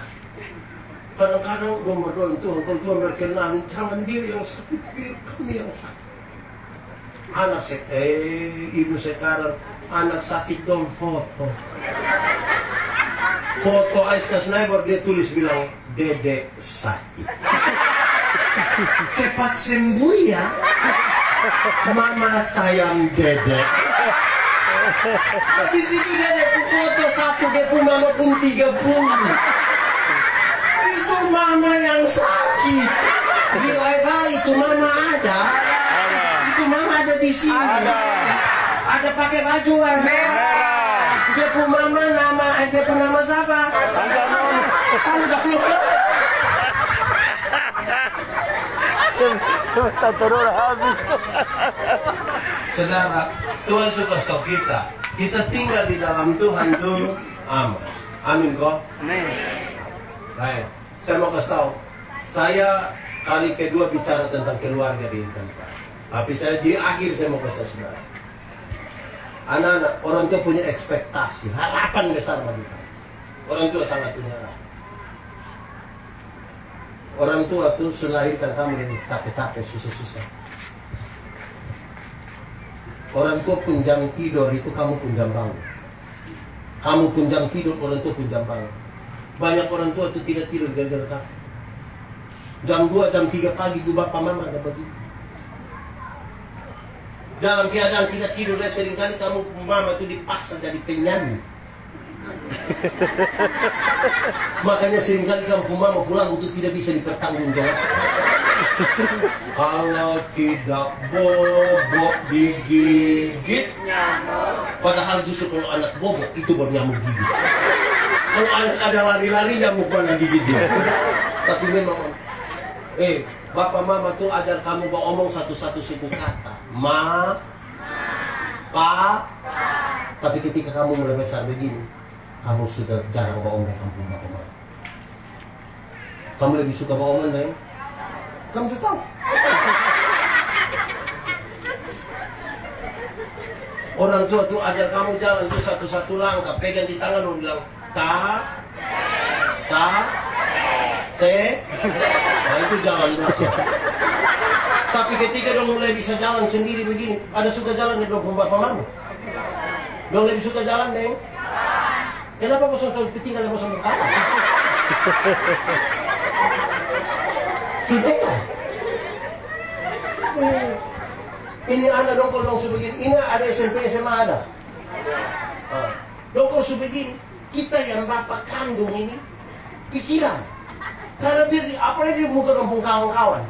Kadang-kadang dong berdoa Tuhan, kalau Tuhan berkenan, jangan dia yang sakit, biar kami yang sakit. Ibu sekarang anak sakit dong foto Aiska Sniper, dia tulis bilang Dede sakit. Cepat sembuh ya. Mama sayang dedek. Habis itu dedek foto satu, dia pun mama pun 30. Itu mama yang sakit. Di WiFi itu mama ada. Itu mama ada di sini. Ada pakai baju warna merah. Dia pun mama nama siapa? Tangga Nona. Turun habis. Saudara, Tuhan suka stok kita. Kita tinggal di dalam Tuhan tuh aman. Amin kok. Amin. Baik, saya mau kasih tahu. Saya kali kedua bicara tentang keluarga di tempat. Tapi saya di akhir saya mau kasih tahu saudara. Anak-anak, orang tua punya ekspektasi, harapan besar bagi kamu. Orang tua sangat punya harapan. Orang tua tuh selahirkan kamu dari capek-capek, susah-susah. Orang tua pun jam tidur itu kamu pun jam bangun. Kamu pun jam tidur, orang tua pun jam bangun. Banyak orang tua itu tidak tidur gara-gara kamu. Jam 2, jam 3 pagi juga bapak mama ada begitu. Dalam keadaan tidak tidur, seringkali kamu mama itu dipaksa jadi penyanyi. Makanya seringkali kamu mama pulang itu tidak bisa dipertanggungjawabkan. Kalau tidak bobok digigit, padahal justru kalau anak bobok itu baru nyamuk gigit. Kalau anak ada lari-lari nyamuk mana gigit dia. Tapi memang bapak mama tuh ajar kamu omong satu-satu suku kata. Ma, pa. Tapi ketika kamu mulai besar begini, kamu sudah jarang bawa omong kampung bapak mama. Kamu lebih suka bawa omong deh? Kamu sudah tahu. Orang tua tuh ajar kamu jalan tuh satu-satu langkah, pegang di tangan lu bilang ta, te. Nah itu jalan belakang. Tapi ketika dong mulai bisa jalan sendiri begini, ada suka jalan di belakang bapak mama. Dong lebih suka jalan deh. Kenapa bosan tinggal bosan berkata? Sudah kan? Ini anak dong kalau sebegini, ini ada SMP SMA ada. Dong kalau sebegini, kita yang bapak kandung ini pikiran. Karena dia apalagi di muka dong kawan-kawan.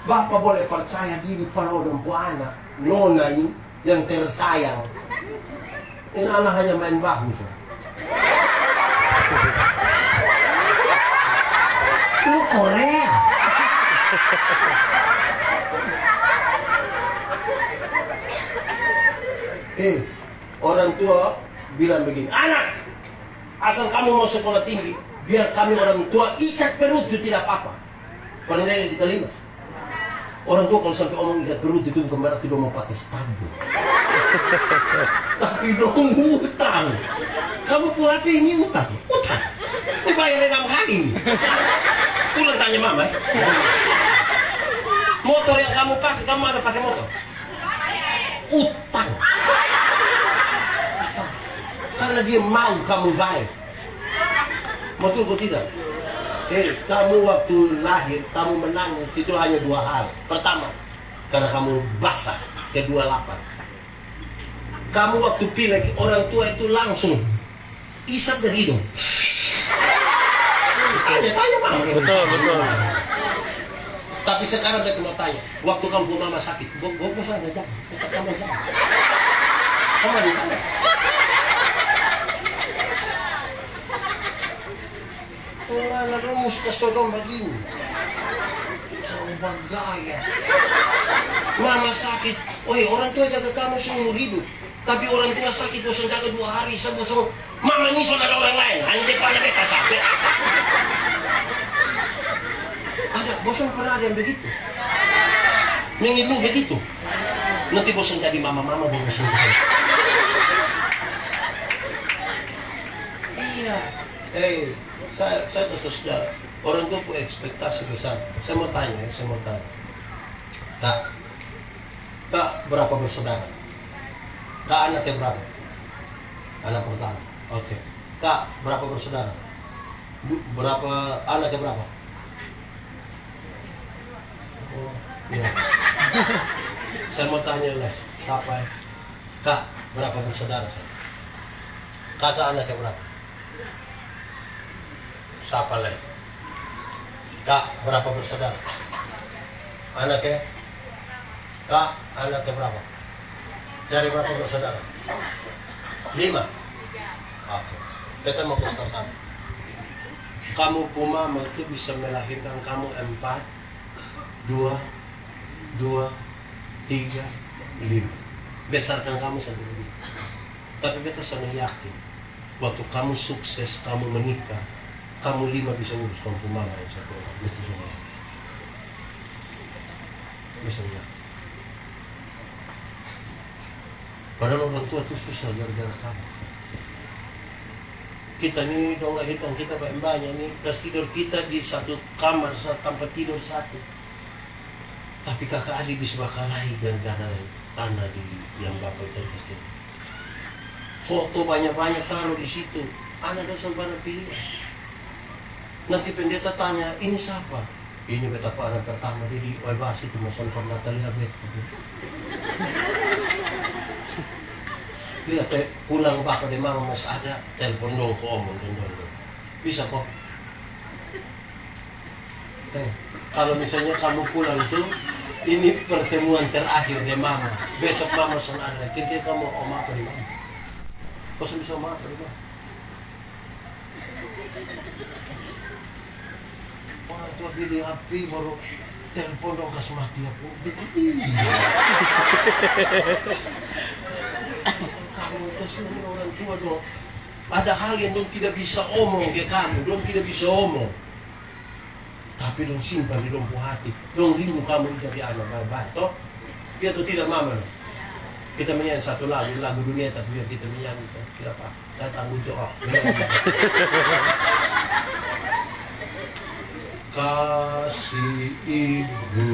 Bapak boleh percaya diri pada dong anak, nona ini yang tersayang. Ini anak hanya main bagus. Lu Korea. Orang tua bilang begini, anak, asal kamu mau sekolah tinggi, biar kami orang tua ikat perut itu tidak apa-apa. Paling yang kelima, orang tua kalau sampai omong ikat perut itu bukan berarti dia mau pakai stabil. Tapi dong utang. Kamu pulang ini utang. Dibayar 6 kali. Pulang tanya mama. Motor yang kamu pakai, kamu ada pakai motor? Utang. Karena dia mau kamu baik. Betul atau tidak? Kamu waktu lahir, kamu menangis itu hanya 2 hal. Pertama, karena kamu basah. Kedua, lapar. Kamu waktu pilek, orang tua itu langsung isap dari hidung. Tanya mama. Betul. Tapi sekarang dia mau tanya, waktu kamu mama sakit, gue sana aja, kamu aja. Kamu di sana. Mana dong muskas todong begini. Kamu bagaya. Mama sakit, orang tua jaga kamu seumur hidup. Tapi orang tua sakit bosan jaga 2 hari, saya bosan. Mama ini saudara orang lain, hanya depannya beta sampai asap. Ada, bosan pernah ada yang begitu. Yang ibu begitu. Nanti bosan jadi mama-mama bosan. Iya. Saya terus sejarah. Orang tua punya ekspektasi besar. Saya mau tanya. Kak, berapa bersaudara? Kak, anaknya berapa? Anak pertama. Oke. Kak, berapa bersaudara? Berapa anaknya berapa? Oh, iya. Saya mau tanya lah, siapa ya? Kak, berapa bersaudara saya? Kata anaknya berapa? Siapa lah? Kak, berapa bersaudara? Anaknya? Kak, anaknya berapa? Dari berapa bersaudara? 5? Oke. Kita mau kasih tahu kamu. Kamu mama itu bisa melahirkan kamu 4, 2, 3, 5. Besarkan kamu sampai begitu. Tapi beta sangat yakin, waktu kamu sukses, kamu menikah, kamu 5 bisa urus kamu mama yang satu orang. Beta semua. Bisa ya. Padahal orang tua itu susah gara-gara kamu. Kita nih dong lahirkan kita banyak nih, kelas tidur kita di satu kamar, tempat tidur satu. Tapi kakak adik bisa bakalahi gara-gara tanah di yang bapak itu kasih. Foto banyak-banyak taruh di situ. Anak dosen pada pilihan. Nanti pendeta tanya, ini siapa? Ini betapa anak pertama dia di Walbasi itu masan pernah terlihat betul. Lihat pulang bapak di mama masih ada telepon dong ke omong dan bisa kok. Kalau misalnya kamu pulang tuh, ini pertemuan terakhir di mama. Besok mama sana ada. Kira-kira kamu om apa di mama? Kau bisa om apa di mama? Orang tua beli HP baru telepon dong kasih mati aku. Kamu itu sini orang tua dong. Ada hal yang dong tidak bisa omong ke kamu, dong tidak bisa omong. Tapi dong simpan di dong hati, dong rindu kamu jadi anak baik-baik, toh? Dia tuh tidak mama loh. Kita menyanyi satu lagu dunia tapi biar kita menyanyi, kira apa? Saya tanggung jawab. Kasih ibu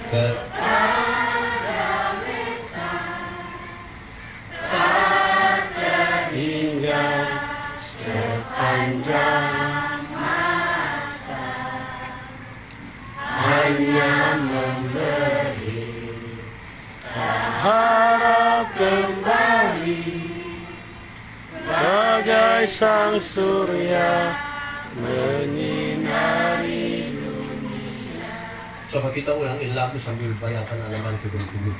kepada beta tak terhingga sepanjang masa, hanya memberi Harap kembali bagai sang surya menyinari dunia. Coba kita ulangin lagu sambil bayangkan alaman kebun-kebun.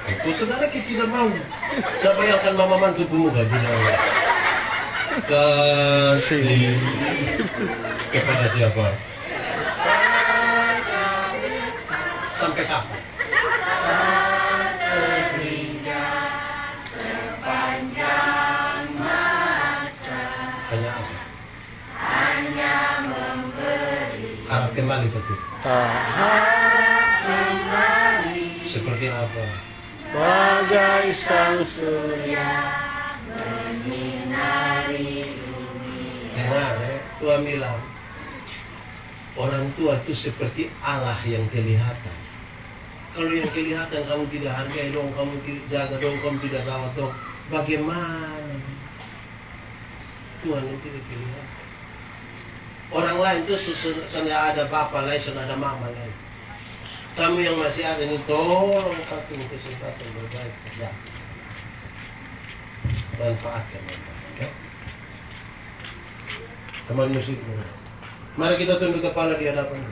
Itu saudara kita tidak mau. Tidak bayangkan mama mantu pemuda bilang kasih kepada siapa? Sampai kapan? Hanya apa? Hanya memberi. Harap kembali betul. Harap kembali Seperti apa? bagai sang surya menyinari dunia. Dengar Tuhan bilang orang tua itu seperti Allah yang kelihatan. Kalau yang kelihatan kamu tidak hargai dong, kamu tidak jaga dong, kamu tidak rawat dong, bagaimana? Tuhan itu tidak kelihatan. Orang lain itu sudah ada bapak lain, sudah ada mama lain. Kamu yang masih ada ini tolong pakai kesempatan berbaik kerja. Manfaatkan manfaat, ya. Teman musik, mari kita tunduk kepala di hadapan.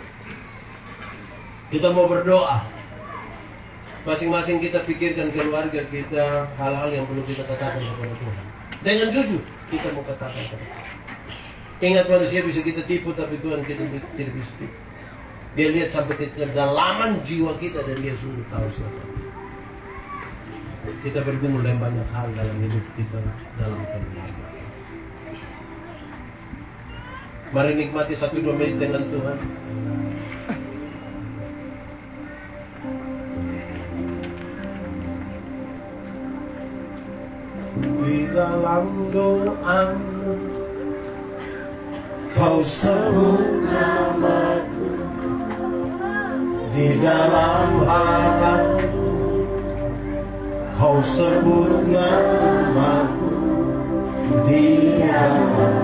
Kita mau berdoa. Masing-masing kita pikirkan keluarga kita, hal-hal yang perlu kita katakan kepada Tuhan. Dengan jujur kita mau katakan kepada Tuhan. Ingat manusia bisa kita tipu, tapi Tuhan kita tidak bisa tipu. Dia lihat sampai ke kedalaman jiwa kita dan dia sudah tahu siapa. Kita bergumul dengan banyak hal dalam hidup kita, dalam keluarga. Mari nikmati 1-2 menit dengan Tuhan. Di dalam doamu Kau sebut namaku, di dalam harapmu Kau sebut namaku, di dalam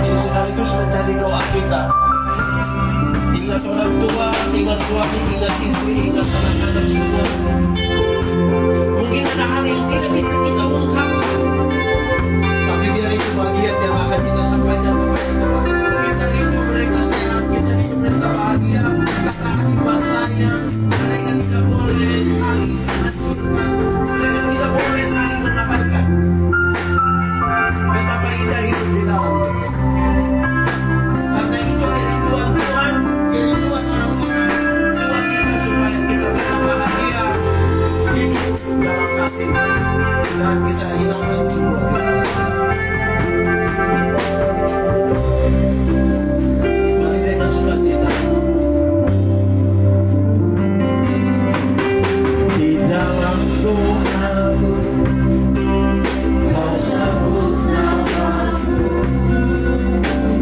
Ini sekaligus menjadi doa kita. Ingat orang tua, ingat suami, ingat istri, ingat anak-anak semua. Mungkin ada hal yang tidak bisa kita ungkapkan, tapi biar itu bagian yang akan kita sampaikan kepada Tuhan. Kita rindu mereka sehat, kita rindu mereka bahagia, kakak adik masanya. Mereka tidak boleh saling menghancurkan, mereka tidak boleh saling menabarkan. Betapa indah hidup di dalam Tuhan. Karena itu kerinduan Tuhan, kerinduan orang-orang buat kita supaya kita tetap bahagia, hidup dalam kasih, dan kita hilangkan semua kekurangan. Mari dengan sukacita di dalam doamu, kau sebut namamu,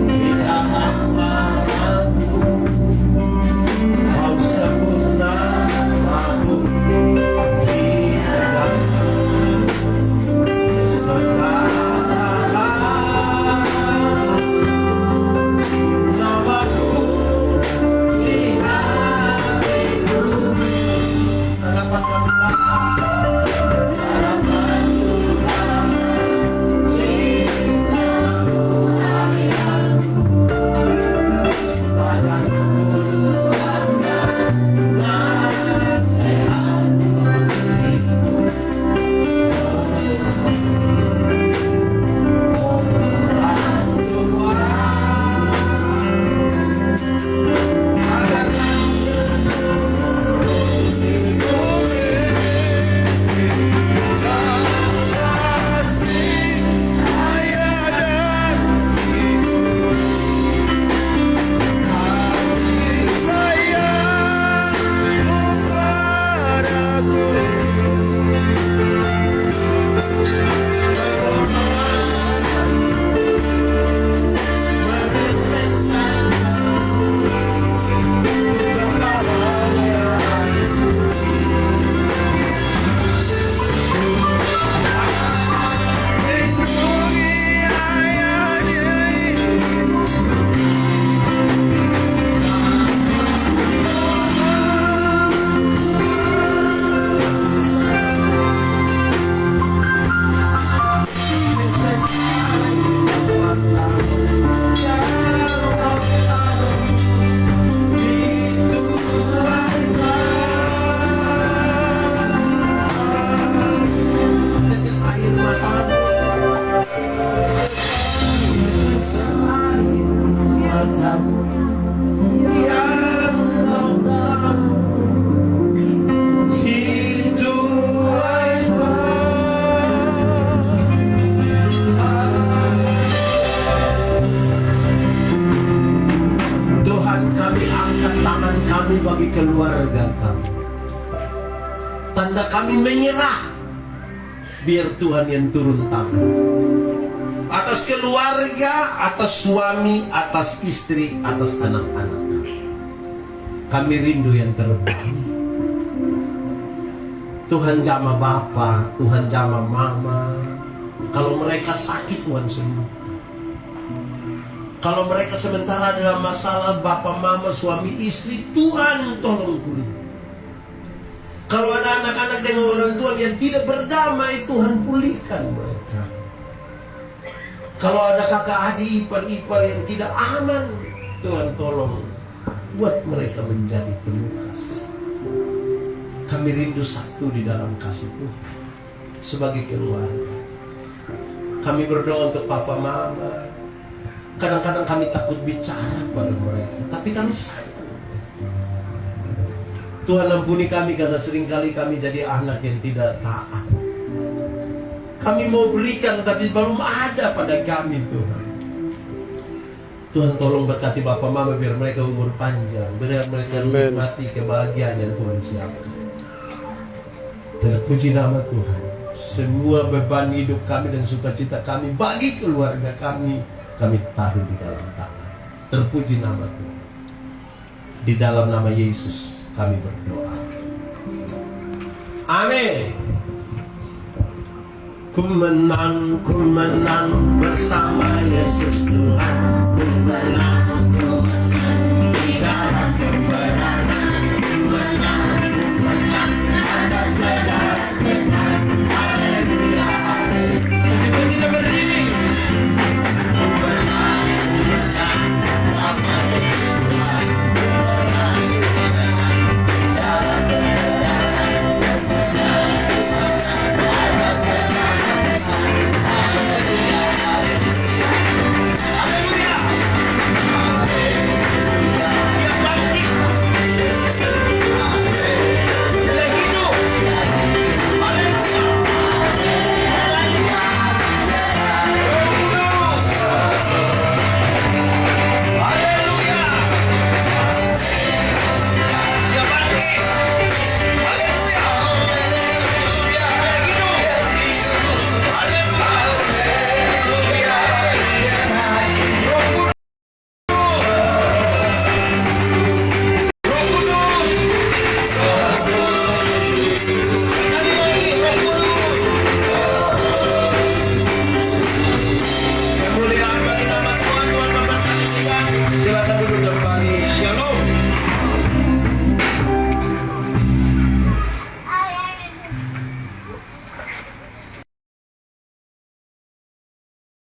di dalam marahmu, kau sebut namamu, di dalam segala tanda kami menyerah. Biar Tuhan yang turun tangan. Atas keluarga, atas suami, atas istri, atas anak-anak kami. Kami rindu yang terbaik. Tuhan jamah Bapa, Tuhan jamah Mama. Kalau mereka sakit, Tuhan sembuhkan. Kalau mereka sementara dalam masalah Bapa, Mama, suami, istri, Tuhan tolong pulihkan. Kalau ada anak-anak dengan orang tua yang tidak berdamai, Tuhan pulihkan mereka. Kalau ada kakak adik, ipar-ipar yang tidak aman, Tuhan tolong buat mereka menjadi penuh kasih. Kami rindu satu di dalam kasih Tuhan sebagai keluarga. Kami berdoa untuk Papa Mama. Kadang-kadang kami takut bicara pada mereka, tapi kami sayang. Tuhan ampuni kami karena seringkali kami jadi anak yang tidak taat. Kami mau berikan tapi belum ada pada kami, Tuhan. Tuhan tolong berkati Bapak Mama biar mereka umur panjang, biar mereka menikmati kebahagiaan yang Tuhan siapkan. Terpuji nama Tuhan. Semua beban hidup kami dan sukacita kami bagi keluarga kami taruh di dalam tangan. Terpuji nama Tuhan. Di dalam nama Yesus kami berdoa. Amin. Ku menang bersama Yesus Tuhan. Ku menang